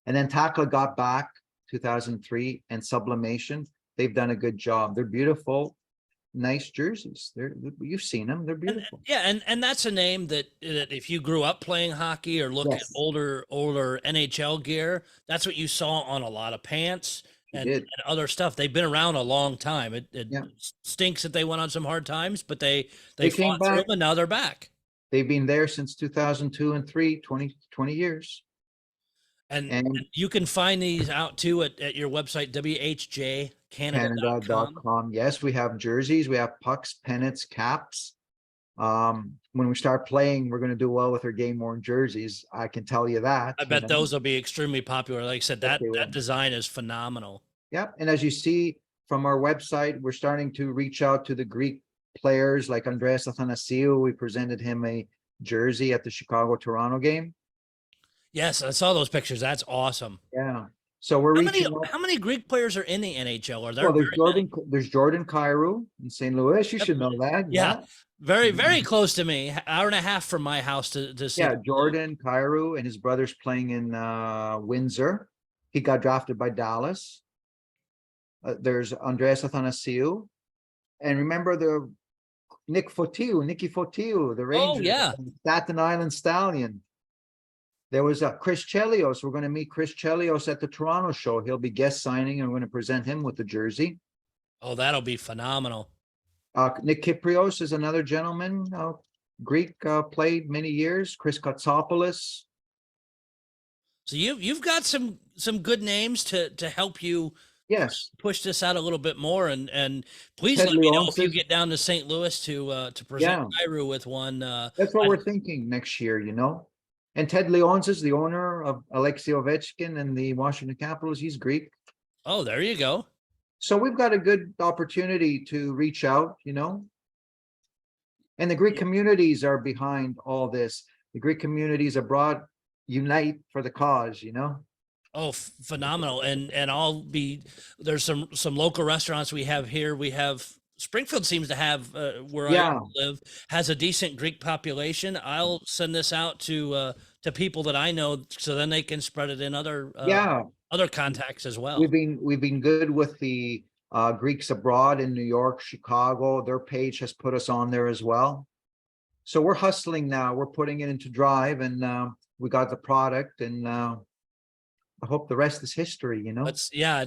[SPEAKER 2] And then Takla got back 2003 and Sublimation. They've done a good job. They're beautiful, nice jerseys. You've seen them. They're
[SPEAKER 1] And
[SPEAKER 2] beautiful.
[SPEAKER 1] yeah, and that's a name that if you grew up playing hockey or look at
[SPEAKER 2] Yes,
[SPEAKER 1] older NHL gear, that's what you saw on a lot of pants
[SPEAKER 2] you
[SPEAKER 1] and
[SPEAKER 2] did.
[SPEAKER 1] other stuff. They've been around a long time. It
[SPEAKER 2] Yeah,
[SPEAKER 1] stinks that they went on some hard times, but they
[SPEAKER 2] they came
[SPEAKER 1] fought through
[SPEAKER 2] back.
[SPEAKER 1] them and now they're back.
[SPEAKER 2] They've been there since 2002 and 3, 20 years.
[SPEAKER 1] And
[SPEAKER 2] And
[SPEAKER 1] you can find these out too at your website, whjcanada.com.
[SPEAKER 2] Canada.com. Yes, we have jerseys, we have pucks, pennants, caps. When we start playing, we're going to do well with our game worn jerseys. I can tell you that,
[SPEAKER 1] I bet those will be extremely popular. Like I said,
[SPEAKER 2] Yes,
[SPEAKER 1] that
[SPEAKER 2] they will.
[SPEAKER 1] that design is phenomenal.
[SPEAKER 2] Yep. And as you see from our website, we're starting to reach out to the Greek players like Andreas Athanasiou. We presented him a jersey at the Chicago-Toronto game.
[SPEAKER 1] Yes, I saw those pictures. That's awesome.
[SPEAKER 2] Yeah. So we're
[SPEAKER 1] How many
[SPEAKER 2] reaching out.
[SPEAKER 1] how many Greek players are in the NHL? Are there
[SPEAKER 2] Well,
[SPEAKER 1] very many?
[SPEAKER 2] There's Jordan Kyrou in St. Louis. You
[SPEAKER 1] Yep.
[SPEAKER 2] should know that.
[SPEAKER 1] Yeah,
[SPEAKER 2] Yeah.
[SPEAKER 1] very close to me. Hour and a half from my house to see.
[SPEAKER 2] Yeah, Jordan Kyrou and his brother's playing in Windsor. He got drafted by Dallas. There's Andreas Athanasiou. And remember the Nicky Fotiu, the
[SPEAKER 1] Oh
[SPEAKER 2] Rangers,
[SPEAKER 1] yeah.
[SPEAKER 2] Staten Island Stallion. There was a Chris Chelios. We're going to meet Chris Chelios at the Toronto show. He'll be guest signing, and we're going to present him with the jersey.
[SPEAKER 1] Oh, that'll be phenomenal.
[SPEAKER 2] Nick Kyprios is another gentleman, Greek, played many years. Chris Katsopoulos.
[SPEAKER 1] So you've got some good names to help you
[SPEAKER 2] Yes.
[SPEAKER 1] push this out a little bit more, and please
[SPEAKER 2] Ted
[SPEAKER 1] let me know if you
[SPEAKER 2] Leonsis.
[SPEAKER 1] get down to St. Louis to present
[SPEAKER 2] Yeah,
[SPEAKER 1] Cairo with one.
[SPEAKER 2] that's what
[SPEAKER 1] I-
[SPEAKER 2] we're thinking next year, you know. And Ted Leonsis is the owner of Alexei Ovechkin and the Washington Capitals. He's Greek.
[SPEAKER 1] oh, there you go.
[SPEAKER 2] So we've got a good opportunity to reach out, you know. And the Greek communities are behind all this. The Greek communities abroad unite for the cause, you know.
[SPEAKER 1] Oh, phenomenal! And there's some local restaurants we have here. We have Springfield seems to have where
[SPEAKER 2] Yeah.
[SPEAKER 1] I live has a decent Greek population. I'll send this out to people that I know, so then they can spread it in
[SPEAKER 2] Yeah,
[SPEAKER 1] other contacts as well.
[SPEAKER 2] we've been good with the Greeks abroad in New York, Chicago. Their page has put us on there as well. So we're hustling now. We're putting it into drive, and we got the product, and I hope the rest is history, you know.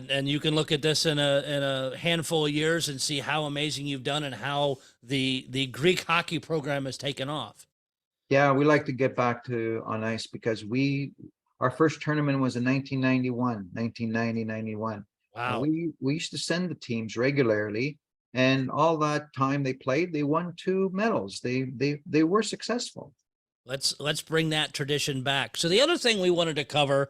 [SPEAKER 1] And you can look at this in a handful of years and see how amazing you've done and how the Greek hockey program has taken off.
[SPEAKER 2] Yeah, we like to get back to on ice because our first tournament was in 1990, 91.
[SPEAKER 1] Wow.
[SPEAKER 2] We used to send the teams regularly, and all that time they played, they won 2 medals. They were successful.
[SPEAKER 1] Let's bring that tradition back. So the other thing we wanted to cover,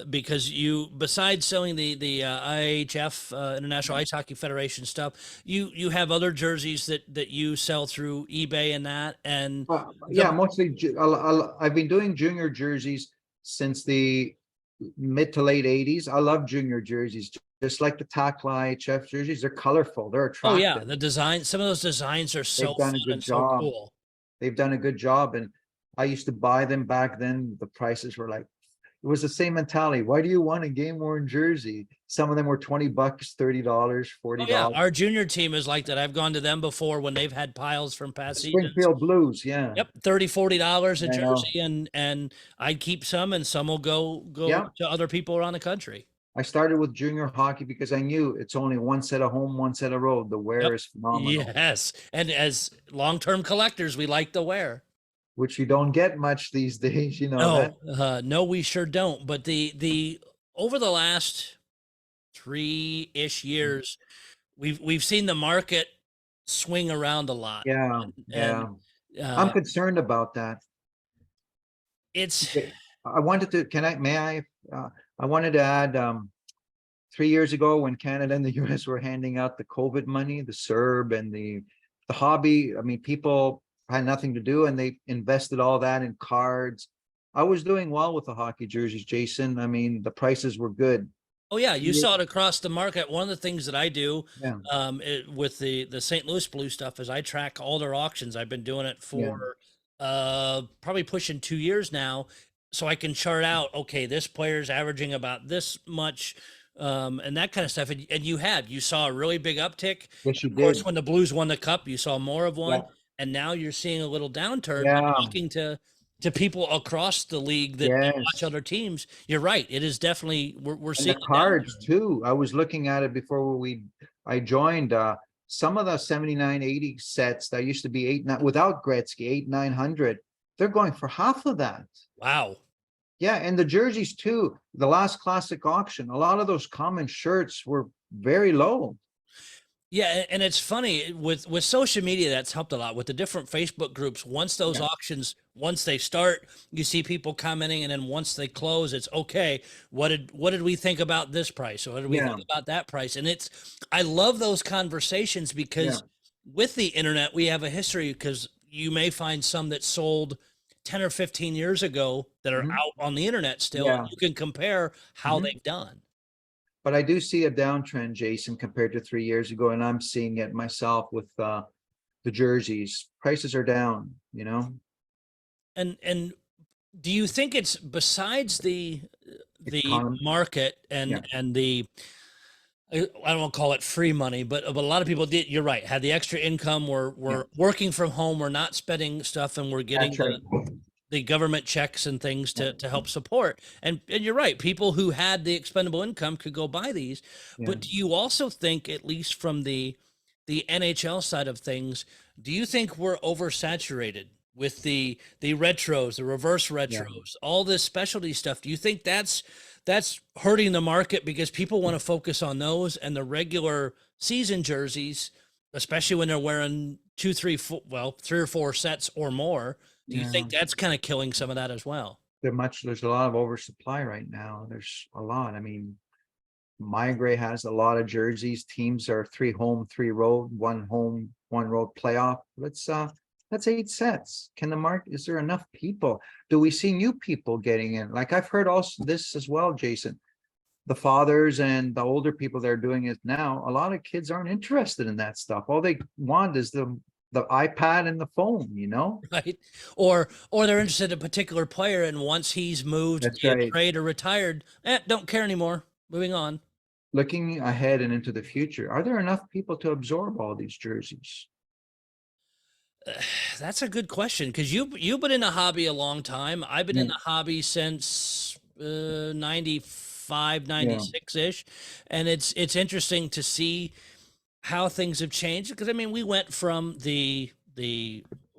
[SPEAKER 1] because besides selling the IIHF International Ice Hockey Federation stuff, you have other jerseys that you sell through eBay and that, and
[SPEAKER 2] Yeah, mostly I've been doing junior jerseys since the mid to late 80s. I love junior jerseys, just like the Takla IIHF jerseys. They're colorful. They're
[SPEAKER 1] oh
[SPEAKER 2] attractive.
[SPEAKER 1] yeah, the design. Some of those designs are so
[SPEAKER 2] They've done a
[SPEAKER 1] fun
[SPEAKER 2] good
[SPEAKER 1] and so
[SPEAKER 2] job.
[SPEAKER 1] cool.
[SPEAKER 2] They've done a good job, and I used to buy them back then. The prices were like, it was the same mentality. Why do you want a game worn jersey? Some of them were $20, $30, $40.
[SPEAKER 1] Oh yeah, our junior team is like that. I've gone to them before when they've had piles from past seasons.
[SPEAKER 2] Springfield Blues, yeah.
[SPEAKER 1] Yep, $30-$40 a
[SPEAKER 2] I know.
[SPEAKER 1] jersey, and I'd keep some, and some will go
[SPEAKER 2] Yeah.
[SPEAKER 1] to other people around the country.
[SPEAKER 2] I started with junior hockey because I knew it's only one set of home, one set of road. The wear
[SPEAKER 1] Yep.
[SPEAKER 2] is phenomenal,
[SPEAKER 1] Yes, and as long-term collectors, we like the wear.
[SPEAKER 2] which you don't get much these days, you know.
[SPEAKER 1] No, no, we sure don't. But the over the last 3-ish years, we've seen the market swing around a lot.
[SPEAKER 2] Yeah, yeah. I'm concerned about that.
[SPEAKER 1] It's
[SPEAKER 2] I wanted to, I wanted to add, 3 years ago when Canada and the US were handing out the COVID money, the CERB and the hobby, I mean, people had nothing to do and they invested all that in cards. I was doing well with the hockey jerseys, Jason. I mean, the prices were good.
[SPEAKER 1] Oh yeah, you
[SPEAKER 2] Yeah.
[SPEAKER 1] saw it across the market. One of the things that I do
[SPEAKER 2] Yeah.
[SPEAKER 1] with the St. Louis Blue stuff is I track all their auctions. I've been doing it
[SPEAKER 2] Yeah.
[SPEAKER 1] for probably pushing 2 years now, so I can chart out. Okay, this player's averaging about this much, and that kind of stuff. And you saw a really big uptick.
[SPEAKER 2] Yes, you
[SPEAKER 1] Of course,
[SPEAKER 2] did.
[SPEAKER 1] when the Blues won the Cup, you saw more of
[SPEAKER 2] Yeah.
[SPEAKER 1] one, and now you're seeing a little downturn. But
[SPEAKER 2] Yeah.
[SPEAKER 1] talking to people across the league that watch
[SPEAKER 2] Yes.
[SPEAKER 1] other teams, you're right. It is definitely we're
[SPEAKER 2] And the
[SPEAKER 1] seeing a
[SPEAKER 2] cards
[SPEAKER 1] downturn.
[SPEAKER 2] too. I was looking at it before I joined, some of the 79, 80 sets that used to be 8, 9 without Gretzky, 8, 900, they're going for half of that.
[SPEAKER 1] Wow.
[SPEAKER 2] Yeah, and the jerseys too. The last classic auction, a lot of those common shirts were very low.
[SPEAKER 1] Yeah, and it's funny with social media that's helped a lot with the different Facebook groups. Once those
[SPEAKER 2] Yeah.
[SPEAKER 1] auctions, once they start, you see people commenting, and then once they close, it's okay. What did we think about this price? Or what did we
[SPEAKER 2] Yeah.
[SPEAKER 1] think about that price? And I love those conversations
[SPEAKER 2] Yeah.
[SPEAKER 1] because with the internet, we have a history because you may find some that sold 10 or 15 years ago that are
[SPEAKER 2] Mhm.
[SPEAKER 1] out on the internet still.
[SPEAKER 2] Yeah.
[SPEAKER 1] You can compare how
[SPEAKER 2] Mhm.
[SPEAKER 1] they've done.
[SPEAKER 2] But I do see a downtrend, Jason, compared to 3 years ago, and I'm seeing it myself with the jerseys. Prices are down, you know.
[SPEAKER 1] And do you think it's besides the
[SPEAKER 2] Economy.
[SPEAKER 1] market
[SPEAKER 2] Yeah.
[SPEAKER 1] and the I don't want to call it free money, but a lot of people did. You're right. Had the extra income,
[SPEAKER 2] Yeah.
[SPEAKER 1] were working from home, we're not spending stuff, and we're getting
[SPEAKER 2] That's right.
[SPEAKER 1] the government checks and things
[SPEAKER 2] Yeah.
[SPEAKER 1] to help support. And you're right. People who had the expendable income could go buy these.
[SPEAKER 2] Yeah.
[SPEAKER 1] But do you also think, at least from the NHL side of things, do you think we're oversaturated with the retros, the reverse
[SPEAKER 2] Yeah.
[SPEAKER 1] retros, all this specialty stuff? Do you think that's hurting the market because people want to focus on those and the regular season jerseys, especially when they're wearing two, three, four, well, 3 or 4 sets or more? Do you
[SPEAKER 2] Yeah.
[SPEAKER 1] think that's kind of killing some of that as well?
[SPEAKER 2] There's a lot of oversupply right now. There's a lot. I mean, Migrate has a lot of jerseys. Teams are 3 home, 3 road, 1 home, 1 road playoff. That's 8 sets. Can the market, is there enough people? Do we see new people getting in? Like I've heard also this as well, Jason. The fathers and the older people that are doing it now, a lot of kids aren't interested in that stuff. All they want is the iPad and the phone, you know?
[SPEAKER 1] Right? Or they're interested in a particular player, and once he's moved,
[SPEAKER 2] That's
[SPEAKER 1] be it
[SPEAKER 2] right.
[SPEAKER 1] trade or retired, don't care anymore. Moving on.
[SPEAKER 2] Looking ahead and into the future, are there enough people to absorb all these jerseys?
[SPEAKER 1] That's a good question because you've been in the hobby a long time. I've been in
[SPEAKER 2] Yeah.
[SPEAKER 1] the hobby since 95,
[SPEAKER 2] Yeah.
[SPEAKER 1] 96 ish, and it's interesting to see how things have changed because I mean we went from the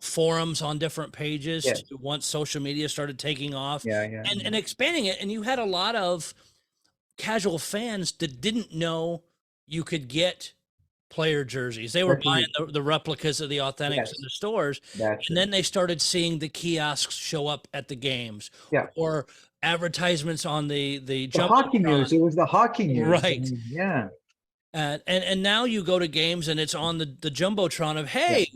[SPEAKER 1] forums on different pages
[SPEAKER 2] Yes.
[SPEAKER 1] to once social media started taking off
[SPEAKER 2] Yeah. Yeah.
[SPEAKER 1] and expanding it, and you had a lot of casual fans that didn't know you could get player jerseys. They were
[SPEAKER 2] That's
[SPEAKER 1] buying
[SPEAKER 2] right.
[SPEAKER 1] the replicas of the authentics in
[SPEAKER 2] Yes.
[SPEAKER 1] the stores,
[SPEAKER 2] That's
[SPEAKER 1] and
[SPEAKER 2] right.
[SPEAKER 1] then they started seeing the kiosks show up at the games
[SPEAKER 2] Yeah.
[SPEAKER 1] or advertisements on the
[SPEAKER 2] The hockey
[SPEAKER 1] jumbotron.
[SPEAKER 2] news. It was the hockey news. I
[SPEAKER 1] Right.
[SPEAKER 2] mean, yeah.
[SPEAKER 1] And now you go to games and it's on the jumbotron of,
[SPEAKER 2] Yeah.
[SPEAKER 1] hey,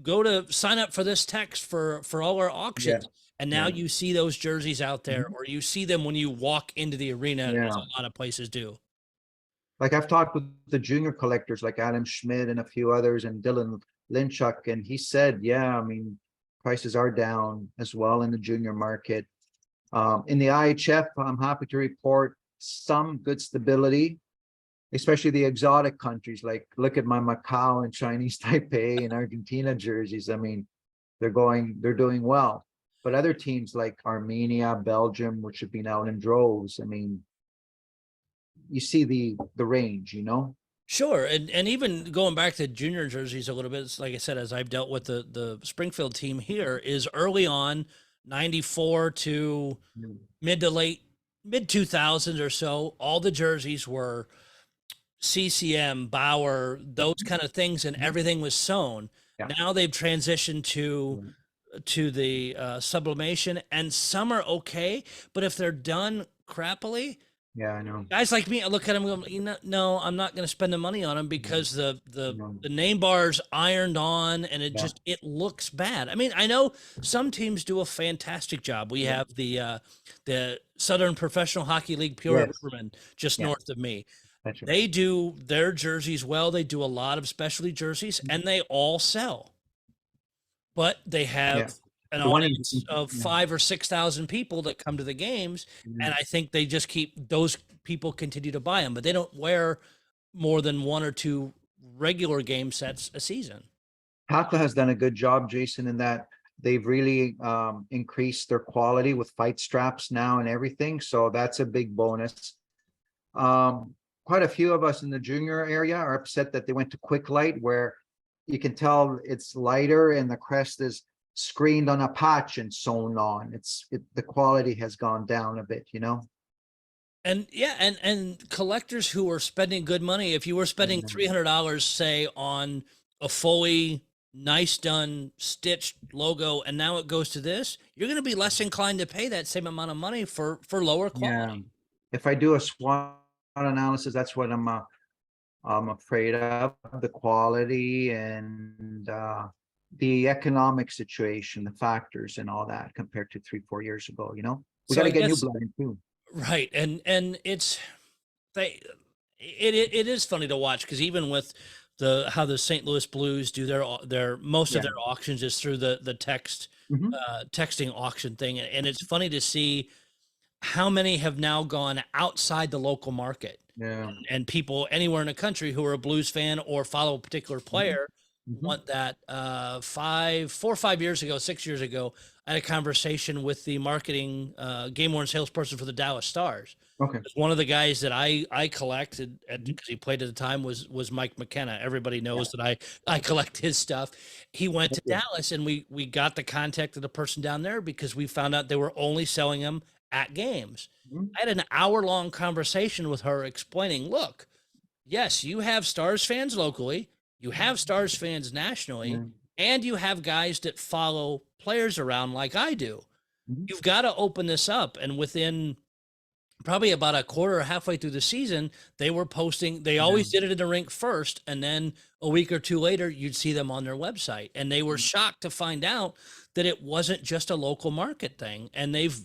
[SPEAKER 1] go to sign up for this text for all our
[SPEAKER 2] Yeah.
[SPEAKER 1] auctions. And now
[SPEAKER 2] Yeah.
[SPEAKER 1] you see those jerseys out there,
[SPEAKER 2] Mhm.
[SPEAKER 1] or you see them when you walk into the arena, as
[SPEAKER 2] Yeah.
[SPEAKER 1] a lot of places do.
[SPEAKER 2] Like I've talked with the junior collectors like Adam Schmidt and a few others and Dylan Linchuk, and he said, yeah, I mean, prices are down as well in the junior market. In the IHF, I'm happy to report some good stability, especially the exotic countries. Like look at my Macau and Chinese Taipei and Argentina jerseys. I mean, they're doing well. But other teams like Armenia, Belgium, which have been out in droves, I mean, you see the range, you know?
[SPEAKER 1] Sure, and even going back to junior jerseys a little bit, it's like I said, as I've dealt with the Springfield team here, is early on, 94 to
[SPEAKER 2] Mm.
[SPEAKER 1] mid to late mid 2000s or so, all the jerseys were CCM, Bauer, those kind of things, and
[SPEAKER 2] Mhm.
[SPEAKER 1] everything was sewn.
[SPEAKER 2] Yeah.
[SPEAKER 1] Now they've transitioned
[SPEAKER 2] Yeah.
[SPEAKER 1] to the sublimation, and some are okay, but if they're done crappily,
[SPEAKER 2] Yeah, I know.
[SPEAKER 1] Guys like me, I look at them and go, no, I'm not going to spend the money on them because
[SPEAKER 2] No,
[SPEAKER 1] the name bar's ironed on and
[SPEAKER 2] yeah,
[SPEAKER 1] it looks bad. I mean, I know some teams do a fantastic job. We
[SPEAKER 2] yeah,
[SPEAKER 1] have the Southern Professional Hockey League Peoria
[SPEAKER 2] yes,
[SPEAKER 1] Rivermen just
[SPEAKER 2] yeah,
[SPEAKER 1] north of me.
[SPEAKER 2] that's right.
[SPEAKER 1] They do their jerseys well. They do a lot of specialty jerseys and they all sell, but they have
[SPEAKER 2] Yeah,
[SPEAKER 1] an
[SPEAKER 2] the one in,
[SPEAKER 1] audience of
[SPEAKER 2] yeah,
[SPEAKER 1] 5 or 6,000 people that come to the games,
[SPEAKER 2] yeah.
[SPEAKER 1] and I think they just keep those people continue to buy them, but they don't wear more than one or two regular game sets a season.
[SPEAKER 2] Taka has done a good job, Jason, in that they've really increased their quality with fight straps now and everything. So that's a big bonus. Quite a few of us in the junior area are upset that they went to Quick Light, where you can tell it's lighter and the crest is screened on a patch and sewn on. The quality has gone down a bit, you know?
[SPEAKER 1] And yeah, and collectors who are spending good money, if you were spending $300, say, on a fully nice done stitched logo, and now it goes to this, you're going to be less inclined to pay that same amount of money for lower
[SPEAKER 2] Yeah.
[SPEAKER 1] quality.
[SPEAKER 2] If I do a SWOT analysis, that's what I'm afraid of, the quality and the economic situation, the factors and all that compared to 3, 4 years ago, you know? We
[SPEAKER 1] So
[SPEAKER 2] got
[SPEAKER 1] I
[SPEAKER 2] to get new
[SPEAKER 1] guess
[SPEAKER 2] blood in too.
[SPEAKER 1] right, and it's they it is funny to watch because even with the how the St. Louis Blues do their most of
[SPEAKER 2] Yeah.
[SPEAKER 1] their auctions is through the
[SPEAKER 2] Mhm.
[SPEAKER 1] texting auction thing, and it's funny to see how many have now gone outside the local market,
[SPEAKER 2] Yeah.
[SPEAKER 1] and people anywhere in the country who are a Blues fan or follow a particular
[SPEAKER 2] Mhm.
[SPEAKER 1] player
[SPEAKER 2] Mhm.
[SPEAKER 1] want that. 4 or 5 years ago, 6 years ago, I had a conversation with the marketing game worn salesperson for the Dallas Stars.
[SPEAKER 2] Okay.
[SPEAKER 1] One of the guys that I collected
[SPEAKER 2] Mhm.
[SPEAKER 1] because he played at the time was Mike McKenna. Everybody
[SPEAKER 2] Yeah.
[SPEAKER 1] knows that I collect his stuff. He went to
[SPEAKER 2] Okay.
[SPEAKER 1] Dallas and we got the contact of the person down there because we found out they were only selling them at games.
[SPEAKER 2] Mhm.
[SPEAKER 1] I had an hour-long conversation with her explaining, look, yes, you have Stars fans locally, you have Stars fans nationally,
[SPEAKER 2] Yeah.
[SPEAKER 1] and you have guys that follow players around like I do.
[SPEAKER 2] Mhm.
[SPEAKER 1] You've got to open this up. And within probably about a quarter or halfway through the season, they were posting, they
[SPEAKER 2] Yeah.
[SPEAKER 1] always did it in the rink first. And then a week or two later, you'd see them on their website. And they were shocked to find out that it wasn't just a local market thing. And they've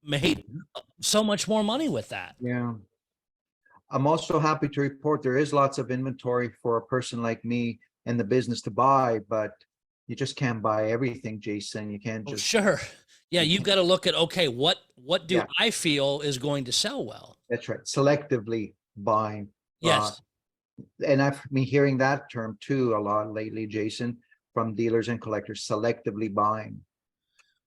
[SPEAKER 1] made
[SPEAKER 2] Mhm.
[SPEAKER 1] so much more money with that.
[SPEAKER 2] Yeah. I'm also happy to report there is lots of inventory for a person like me in the business to buy, but you just can't buy everything, Jason. You can't
[SPEAKER 1] Oh,
[SPEAKER 2] just,
[SPEAKER 1] sure. Yeah,
[SPEAKER 2] you
[SPEAKER 1] you've
[SPEAKER 2] can't,
[SPEAKER 1] got to look at, okay, what do
[SPEAKER 2] yeah,
[SPEAKER 1] I feel is going to sell well?
[SPEAKER 2] that's right. Selectively buying. Uh,
[SPEAKER 1] Yes.
[SPEAKER 2] and I've been hearing that term too a lot lately, Jason, from dealers and collectors, selectively buying.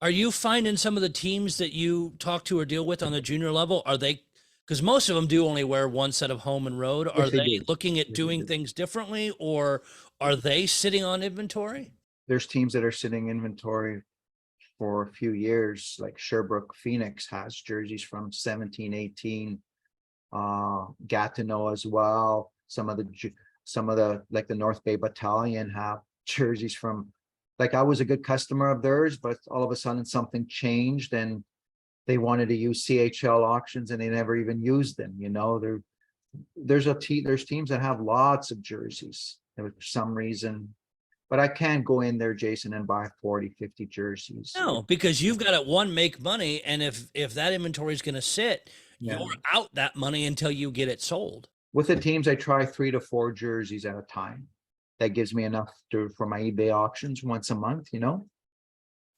[SPEAKER 1] Are you finding some of the teams that you talk to or deal with on the junior level, are they, because most of them do only wear one set of home and road, are
[SPEAKER 2] Yes, they
[SPEAKER 1] they
[SPEAKER 2] do.
[SPEAKER 1] looking at
[SPEAKER 2] Yes, they
[SPEAKER 1] doing
[SPEAKER 2] do.
[SPEAKER 1] things differently or are they sitting on inventory?
[SPEAKER 2] There's teams that are sitting inventory for a few years, like Sherbrooke Phoenix has jerseys from 17, 18. Gatineau as well. Some of the like the North Bay Battalion have jerseys from, like, I was a good customer of theirs, but all of a sudden something changed and they wanted to use CHL auctions and they never even used them. You know, there's teams that have lots of jerseys for some reason, but I can't go in there, Jason, and buy 40, 50 jerseys.
[SPEAKER 1] No, because you've got to one make money, and if that inventory is going to sit, you're
[SPEAKER 2] Yeah.
[SPEAKER 1] out that money until you get it sold.
[SPEAKER 2] With the teams, I try 3 to 4 jerseys at a time. That gives me enough for my eBay auctions once a month, you know?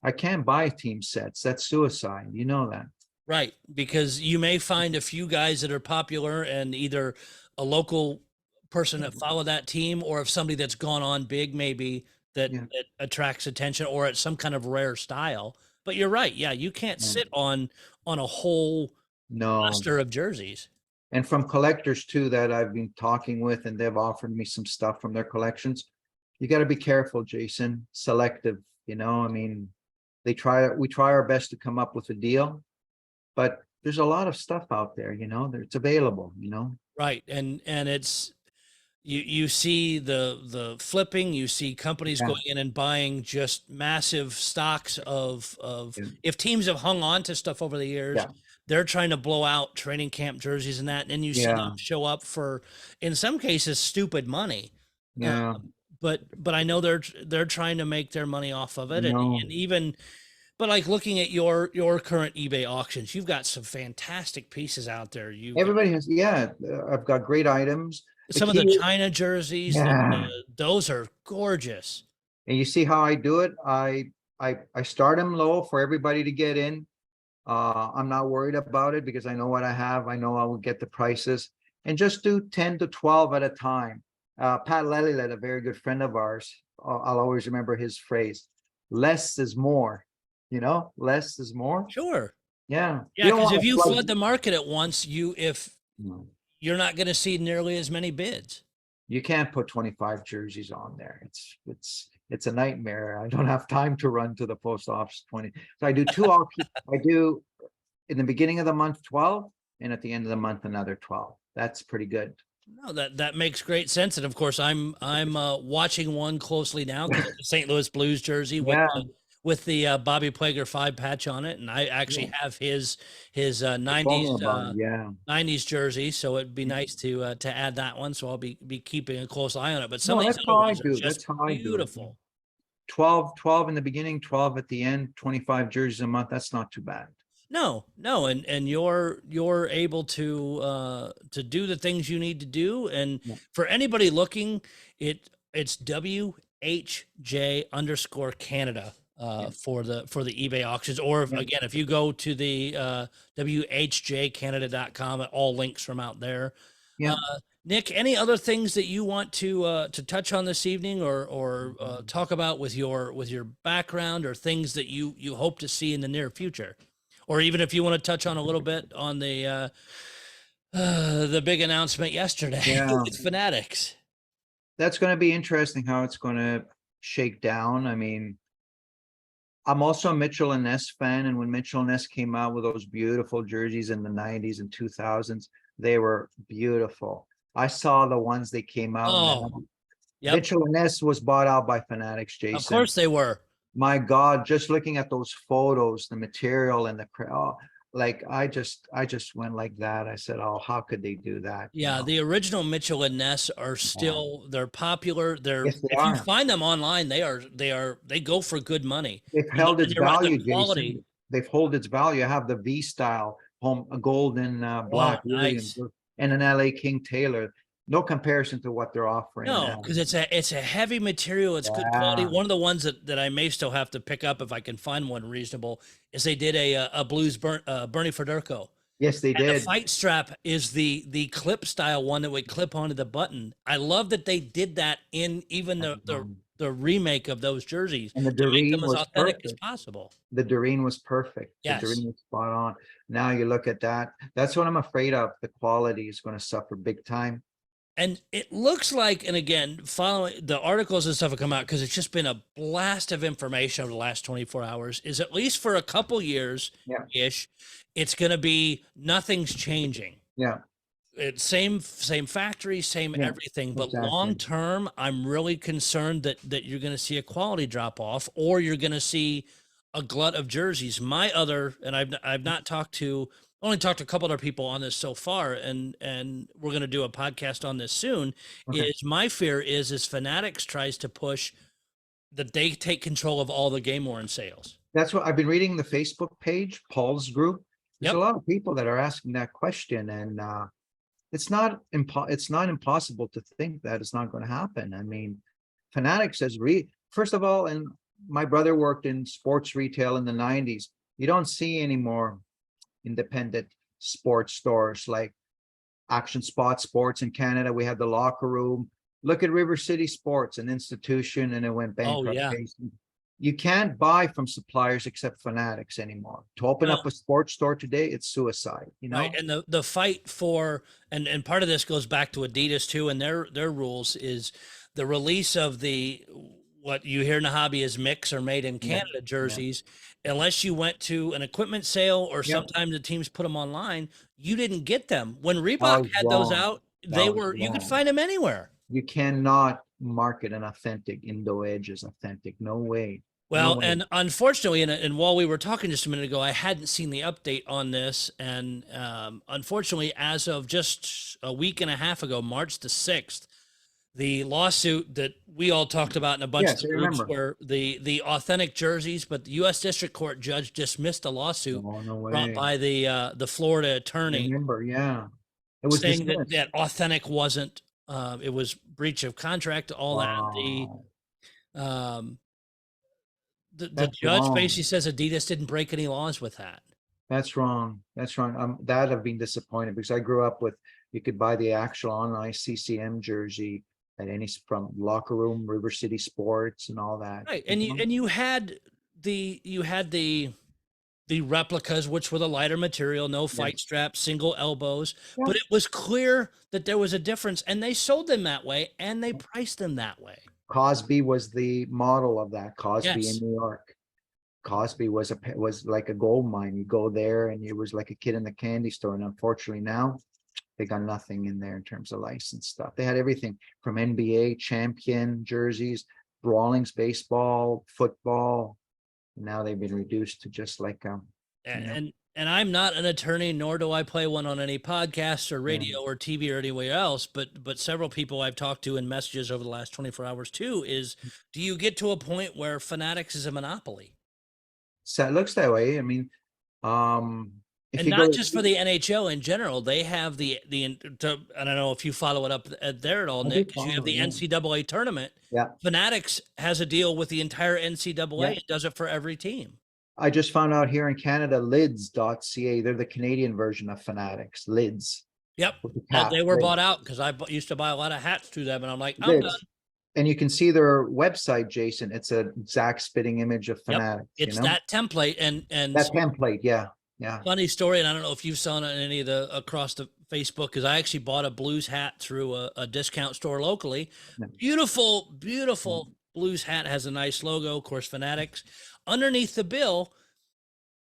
[SPEAKER 2] I can't buy team sets. That's suicide. You know that.
[SPEAKER 1] Right, because you may find a few guys that are popular and either a local person that follow that team or if somebody that's gone on big maybe
[SPEAKER 2] Yeah.
[SPEAKER 1] that attracts attention or it's some kind of rare style. But you're right. Yeah, you can't
[SPEAKER 2] Yeah.
[SPEAKER 1] sit on a whole
[SPEAKER 2] No.
[SPEAKER 1] roster of jerseys.
[SPEAKER 2] And from collectors too that I've been talking with, and they've offered me some stuff from their collections. You got to be careful, Jason. Selective, you know, I mean, we try our best to come up with a deal, but there's a lot of stuff out there, you know, it's available, you know.
[SPEAKER 1] Right. And it's you see the flipping, you see companies
[SPEAKER 2] Yeah.
[SPEAKER 1] going in and buying just massive stocks of
[SPEAKER 2] Yeah.
[SPEAKER 1] if teams have hung on to stuff over the years,
[SPEAKER 2] Yeah.
[SPEAKER 1] they're trying to blow out training camp jerseys and that, and then you see them
[SPEAKER 2] Yeah,
[SPEAKER 1] show up for, in some cases, stupid money.
[SPEAKER 2] yeah,
[SPEAKER 1] But I know they're trying to make their money off of it,
[SPEAKER 2] no.
[SPEAKER 1] and even, but like looking at your current eBay auctions, you've got some fantastic pieces out there. You've got
[SPEAKER 2] Everybody has, yeah, I've got great items. The
[SPEAKER 1] some of the
[SPEAKER 2] key,
[SPEAKER 1] China jerseys,
[SPEAKER 2] yeah.
[SPEAKER 1] those are gorgeous.
[SPEAKER 2] And you see how I do it? I start them low for everybody to get in. I'm not worried about it because I know what I have. I know I will get the prices and just do 10 to 12 at a time. Pat Lelylet, a very good friend of ours, I'll always remember his phrase, less is more, less is more.
[SPEAKER 1] Sure.
[SPEAKER 2] Yeah.
[SPEAKER 1] Yeah,
[SPEAKER 2] You don't
[SPEAKER 1] because
[SPEAKER 2] want
[SPEAKER 1] if
[SPEAKER 2] to
[SPEAKER 1] you
[SPEAKER 2] flood.
[SPEAKER 1] flood the market at once, if
[SPEAKER 2] No.
[SPEAKER 1] you're not going to see nearly as many bids.
[SPEAKER 2] You can't put 25 jerseys on there. It's a nightmare. I don't have time to run to the post office 20. So I do two auctions. I do in the beginning of the month 12 and at the end of the month another 12. That's pretty good.
[SPEAKER 1] No, that makes great sense, and of course, I'm watching one closely now because it's a St. Louis Blues jersey
[SPEAKER 2] Yeah,
[SPEAKER 1] with the Bobby Plager 5 patch on it, and I actually
[SPEAKER 2] yeah.
[SPEAKER 1] have his
[SPEAKER 2] You told me about it. Yeah.
[SPEAKER 1] 90s jersey, so it'd be nice to add that one. So I'll be keeping a close eye on it. But some
[SPEAKER 2] No,
[SPEAKER 1] of these
[SPEAKER 2] that's
[SPEAKER 1] other
[SPEAKER 2] how I
[SPEAKER 1] ones are
[SPEAKER 2] do.
[SPEAKER 1] just
[SPEAKER 2] That's how I do it.
[SPEAKER 1] beautiful.
[SPEAKER 2] 12 in the beginning, 12 at the end, 25 jerseys a month. That's not too bad.
[SPEAKER 1] No, and you're able to do the things you need to do. And
[SPEAKER 2] Yeah.
[SPEAKER 1] for anybody looking, it's WHJ underscore Canada
[SPEAKER 2] Yeah.
[SPEAKER 1] for the eBay auctions. Or if,
[SPEAKER 2] Yeah.
[SPEAKER 1] again, if you go to the WHJCanada.com, all links from out there.
[SPEAKER 2] Yeah.
[SPEAKER 1] Nick, any other things that you want to touch on this evening, or talk about with your background, or things that you hope to see in the near future? Or even if you want to touch on a little bit on the big announcement yesterday
[SPEAKER 2] Yeah.
[SPEAKER 1] with Fanatics.
[SPEAKER 2] That's going to be interesting how it's going to shake down. I mean, I'm also a Mitchell and Ness fan, and when Mitchell and Ness came out with those beautiful jerseys in the 90s and 2000s, they were beautiful. I saw the ones they came out now.
[SPEAKER 1] Oh, yep.
[SPEAKER 2] Mitchell and Ness was bought out by Fanatics,
[SPEAKER 1] Of
[SPEAKER 2] Jason.
[SPEAKER 1] course they were.
[SPEAKER 2] My God, just looking at those photos, the material and like I just went like that. I said, "Oh, how could they do that?"
[SPEAKER 1] Yeah, the original Mitchell and Ness are still, they're popular.
[SPEAKER 2] Yes, they
[SPEAKER 1] If you
[SPEAKER 2] are.
[SPEAKER 1] find them online, they go for good money.
[SPEAKER 2] They've
[SPEAKER 1] And
[SPEAKER 2] held its
[SPEAKER 1] you're right,
[SPEAKER 2] value,
[SPEAKER 1] the quality.
[SPEAKER 2] Jason. They've held its value. I have the V style home, a golden
[SPEAKER 1] Oh,
[SPEAKER 2] black Williams,
[SPEAKER 1] nice.
[SPEAKER 2] and an LA King Taylor. No comparison to what they're offering
[SPEAKER 1] No,
[SPEAKER 2] now.
[SPEAKER 1] because it's a heavy material. It's good quality.
[SPEAKER 2] Yeah.
[SPEAKER 1] One of the ones that I may still have to pick up if I can find one reasonable is they did a Blues Bernie Federko.
[SPEAKER 2] Yes, they
[SPEAKER 1] And the
[SPEAKER 2] did.
[SPEAKER 1] fight strap is the clip style one that would clip onto the button. I love that they did that in even the remake of those jerseys
[SPEAKER 2] And the
[SPEAKER 1] to make
[SPEAKER 2] Doreen
[SPEAKER 1] them as
[SPEAKER 2] was
[SPEAKER 1] authentic as
[SPEAKER 2] perfect.
[SPEAKER 1] possible.
[SPEAKER 2] The Doreen was perfect. The
[SPEAKER 1] Yes.
[SPEAKER 2] Doreen was spot on. Now you look at that. That's what I'm afraid of. The quality is going to suffer big time.
[SPEAKER 1] And it looks like, and again, following the articles and stuff have come out because it's just been a blast of information over the last 24 hours, is at least for a couple years ish, it's going to be nothing's changing.
[SPEAKER 2] Yeah.
[SPEAKER 1] It's same factory, same
[SPEAKER 2] Yeah,
[SPEAKER 1] everything. But
[SPEAKER 2] exactly.
[SPEAKER 1] long term, I'm really concerned that you're going to see a quality drop off, or you're going to see a glut of jerseys. My other, and I've not talked to, only talked to a couple other people on this so far, and we're going to do a podcast on this soon.
[SPEAKER 2] Okay.
[SPEAKER 1] Is my fear is Fanatics tries to push that they take control of all the game worn sales.
[SPEAKER 2] That's what I've been reading, the Facebook page, Paul's group. There's
[SPEAKER 1] Yep.
[SPEAKER 2] a lot of people that are asking that question, and it's not impossible to think that it's not going to happen. I mean, Fanatics has first of all, and my brother worked in sports retail in the 90s. You don't see any more independent sports stores like Action Spot Sports in Canada. We had the Locker Room. Look at River City Sports, an institution, and it went bankrupt.
[SPEAKER 1] Oh, yeah.
[SPEAKER 2] You can't buy from suppliers except Fanatics anymore. To open
[SPEAKER 1] No.
[SPEAKER 2] up a sports store today, it's suicide,
[SPEAKER 1] Right. And the fight for, and part of this goes back to Adidas too, and their rules is the release of what you hear in the hobby is mix or made in Canada jerseys. Unless you went to an equipment sale or sometimes the teams put them online, you didn't get them. When Reebok had those out, you could find them anywhere.
[SPEAKER 2] You cannot market an authentic Indo Edge as authentic. No way. No
[SPEAKER 1] Well,
[SPEAKER 2] way.
[SPEAKER 1] and unfortunately, and while we were talking just a minute ago, I hadn't seen the update on this. And unfortunately, as of just a week and a half ago, March the 6th, the lawsuit that we all talked about in a bunch of
[SPEAKER 2] Yes,
[SPEAKER 1] the
[SPEAKER 2] I
[SPEAKER 1] groups
[SPEAKER 2] remember.
[SPEAKER 1] were the authentic jerseys, but the U.S. District Court judge dismissed a lawsuit
[SPEAKER 2] No, no
[SPEAKER 1] brought
[SPEAKER 2] way.
[SPEAKER 1] by the Florida
[SPEAKER 2] I
[SPEAKER 1] attorney
[SPEAKER 2] remember, yeah. It was
[SPEAKER 1] saying that
[SPEAKER 2] dismissed.
[SPEAKER 1] authentic wasn't, it was breach of contract, all that.
[SPEAKER 2] Wow,
[SPEAKER 1] Um, the
[SPEAKER 2] that's
[SPEAKER 1] judge
[SPEAKER 2] wrong.
[SPEAKER 1] basically says Adidas didn't break any laws with that.
[SPEAKER 2] That's wrong. That's wrong. That I've been disappointed because I grew up with, you could buy the actual online CCM jersey at any, from Locker Room, River City Sports and all that.
[SPEAKER 1] Right.
[SPEAKER 2] You
[SPEAKER 1] And
[SPEAKER 2] know?
[SPEAKER 1] you had the replicas, which were the lighter material, no fight
[SPEAKER 2] Yes.
[SPEAKER 1] straps, single elbows,
[SPEAKER 2] Yeah.
[SPEAKER 1] but it was clear that there was a difference, and they sold them that way and they priced them that way.
[SPEAKER 2] Cosby was the model of that. Cosby in
[SPEAKER 1] Yes.
[SPEAKER 2] New York. Cosby was like a gold mine. You go there and it was like a kid in the candy store. And unfortunately now they got nothing in there in terms of license stuff. They had everything from NBA champion jerseys, Rawlings baseball, football. Now they've been reduced to just like you know,
[SPEAKER 1] And I'm not an attorney, nor do I play one on any podcasts or
[SPEAKER 2] yeah.
[SPEAKER 1] radio or TV or anywhere else. But several people I've talked to in messages over the last 24 hours too is, do you get to a point where Fanatics is a monopoly?
[SPEAKER 2] So it looks that way. I mean, um, if
[SPEAKER 1] And
[SPEAKER 2] you
[SPEAKER 1] not
[SPEAKER 2] go,
[SPEAKER 1] just for the NHL in general, they have I don't know if you follow it up there at all,
[SPEAKER 2] I do
[SPEAKER 1] Nick, because you have
[SPEAKER 2] follow,
[SPEAKER 1] the
[SPEAKER 2] yeah,
[SPEAKER 1] NCAA tournament.
[SPEAKER 2] yeah,
[SPEAKER 1] Fanatics has a deal with the entire NCAA
[SPEAKER 2] yeah.
[SPEAKER 1] and does it for every team.
[SPEAKER 2] I just found out here in Canada, lids.ca, they're the Canadian version of Fanatics, lids
[SPEAKER 1] Yep.
[SPEAKER 2] with the
[SPEAKER 1] And
[SPEAKER 2] cap,
[SPEAKER 1] they were bought
[SPEAKER 2] lids,
[SPEAKER 1] out because used to buy a lot of hats through them. And I'm like, I'm done.
[SPEAKER 2] lids. And you can see their website, Jason. It's an exact spitting image of
[SPEAKER 1] Yep.
[SPEAKER 2] Fanatics, you
[SPEAKER 1] It's
[SPEAKER 2] know?
[SPEAKER 1] that template. And
[SPEAKER 2] That template, yeah, yeah.
[SPEAKER 1] funny story, and I don't know if you saw it on any of the across the Facebook, because I actually bought a Blues hat through a discount store locally.
[SPEAKER 2] Yeah.
[SPEAKER 1] Beautiful,
[SPEAKER 2] Yeah.
[SPEAKER 1] beautiful Blues hat, has a nice logo, of course, Fanatics. Underneath the bill,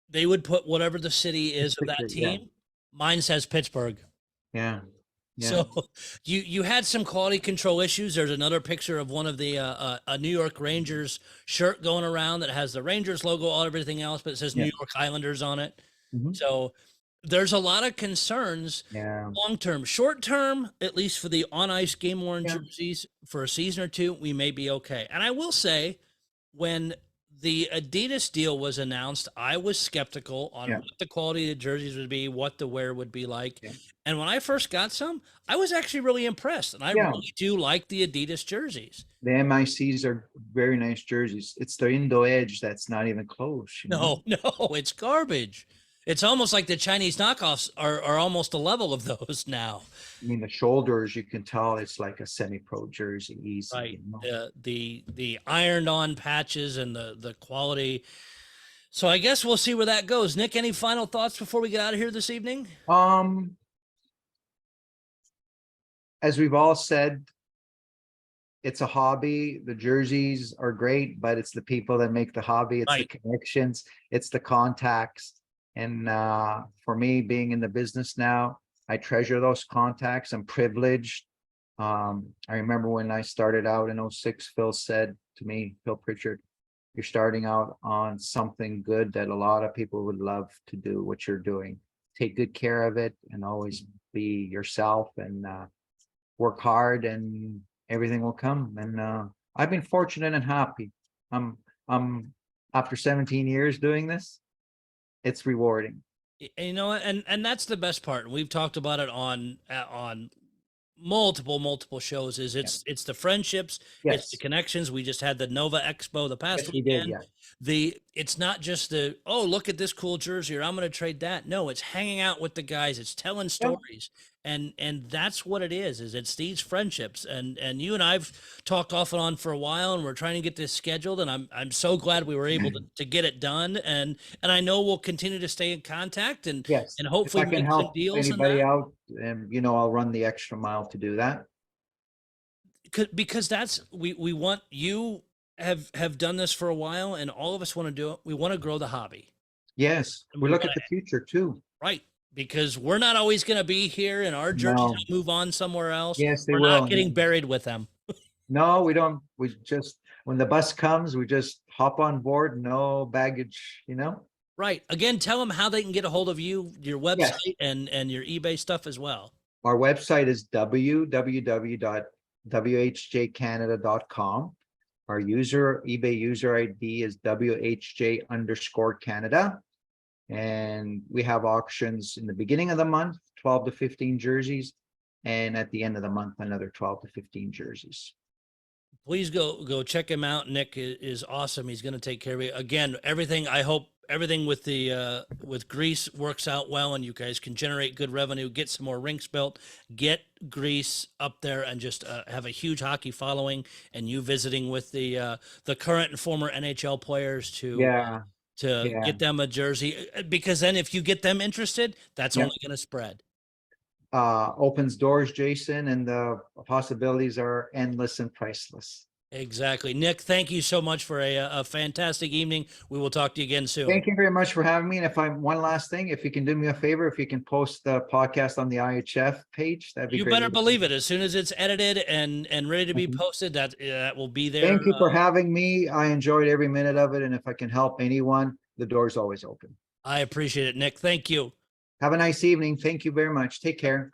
[SPEAKER 1] they would put whatever the city is of that
[SPEAKER 2] Picture, yeah,
[SPEAKER 1] team. Mine says Pittsburgh.
[SPEAKER 2] yeah, yeah,
[SPEAKER 1] So you had some quality control issues. There's another picture of one of the a New York Rangers shirt going around that has the Rangers logo, all everything else, but it says New
[SPEAKER 2] yeah.
[SPEAKER 1] York Islanders on it.
[SPEAKER 2] Mhm.
[SPEAKER 1] So there's a lot of concerns
[SPEAKER 2] Yeah,
[SPEAKER 1] long term. Short term, at least for the on ice game worn
[SPEAKER 2] yeah,
[SPEAKER 1] jerseys, for a season or two, we may be okay. And I will say, when the Adidas deal was announced, I was skeptical on
[SPEAKER 2] yeah,
[SPEAKER 1] what the quality of the jerseys would be, what the wear would be like.
[SPEAKER 2] yeah,
[SPEAKER 1] And when I first got some, I was actually really impressed. And I
[SPEAKER 2] yeah.
[SPEAKER 1] really do like the Adidas jerseys.
[SPEAKER 2] The MICs are very nice jerseys. It's the Indo Edge that's not even close, you know?
[SPEAKER 1] No, no, it's garbage. It's almost like the Chinese knockoffs are almost a level of those now.
[SPEAKER 2] I mean, the shoulders, you can tell it's like a semi-pro jersey, easy,
[SPEAKER 1] Right.
[SPEAKER 2] you know?
[SPEAKER 1] The ironed on patches and the quality. So I guess we'll see where that goes. Nick, any final thoughts before we get out of here this evening?
[SPEAKER 2] Um, as we've all said, it's a hobby. The jerseys are great, but it's the people that make the hobby. It's the
[SPEAKER 1] Right.
[SPEAKER 2] connections, it's the contacts. And for me, being in the business now, I treasure those contacts. I'm privileged. I remember when I started out in 06, Phil said to me, Phil Pritchard, you're starting out on something good that a lot of people would love to do what you're doing. Take good care of it and always be yourself and work hard and everything will come. And I've been fortunate and happy. I'm after 17 years doing this, it's rewarding.
[SPEAKER 1] You know, and that's the best part. We've talked about it on multiple shows. Is
[SPEAKER 2] Yeah.
[SPEAKER 1] it's the friendships, it's the
[SPEAKER 2] Yes,
[SPEAKER 1] connections. We just had the Nova Expo the past
[SPEAKER 2] yes, we did.
[SPEAKER 1] weekend.
[SPEAKER 2] Yeah,
[SPEAKER 1] It's not just the, oh, look at this cool jersey, or I'm going to trade that. No, it's hanging out with the guys, it's telling
[SPEAKER 2] yeah,
[SPEAKER 1] stories. And that's what it is it's these friendships. And you and I've talked off and on for a while, and we're trying to get this scheduled, and I'm so glad we were able to get it done. And I know we'll continue to stay in contact and
[SPEAKER 2] yes.
[SPEAKER 1] and
[SPEAKER 2] If I
[SPEAKER 1] hopefully
[SPEAKER 2] can
[SPEAKER 1] make some
[SPEAKER 2] help
[SPEAKER 1] deals in
[SPEAKER 2] anybody
[SPEAKER 1] that.
[SPEAKER 2] out, and I'll run the extra mile to do that.
[SPEAKER 1] Because that's we want you have done this for a while, and all of us want to do it. We want to grow the hobby,
[SPEAKER 2] Yes,
[SPEAKER 1] and
[SPEAKER 2] we
[SPEAKER 1] we
[SPEAKER 2] look
[SPEAKER 1] want
[SPEAKER 2] at the future too.
[SPEAKER 1] right, because we're not always going to be here, and our jerseys
[SPEAKER 2] No,
[SPEAKER 1] will move on somewhere else.
[SPEAKER 2] yes, they
[SPEAKER 1] We're not
[SPEAKER 2] will.
[SPEAKER 1] getting buried with them.
[SPEAKER 2] No, we don't. We just when the bus comes, we just hop on board, no baggage, you know?
[SPEAKER 1] Right. Again, tell them how they can get a hold of you, your
[SPEAKER 2] Yes.
[SPEAKER 1] website, and your eBay stuff as well.
[SPEAKER 2] Our website is www.whjcanada.com. Our eBay user ID is WHJ_Canada. And we have auctions in the beginning of the month, 12 to 15 jerseys. And at the end of the month, another 12 to 15 jerseys.
[SPEAKER 1] Please go check him out. Nic is awesome. He's going to take care of you. Again, everything, I hope everything with the with Greece works out well, and you guys can generate good revenue, get some more rinks built, get Greece up there, and just have a huge hockey following, and you visiting with the current and former NHL players to get them a jersey, because then if you get them interested, that's only going to spread.
[SPEAKER 2] Opens doors, Jason, and the possibilities are endless and priceless.
[SPEAKER 1] Exactly. Nic, thank you so much for a fantastic evening. We will talk to you again soon.
[SPEAKER 2] Thank you very much for having me. And one last thing, if you can do me a favor, if you can post the podcast on the IIHF page, that'd be great.
[SPEAKER 1] You better believe it. As soon as it's edited and ready to be posted, that will be there.
[SPEAKER 2] Thank you for having me. I enjoyed every minute of it. And if I can help anyone, the door's always open.
[SPEAKER 1] I appreciate it, Nic. Thank you.
[SPEAKER 2] Have a nice evening. Thank you very much. Take care.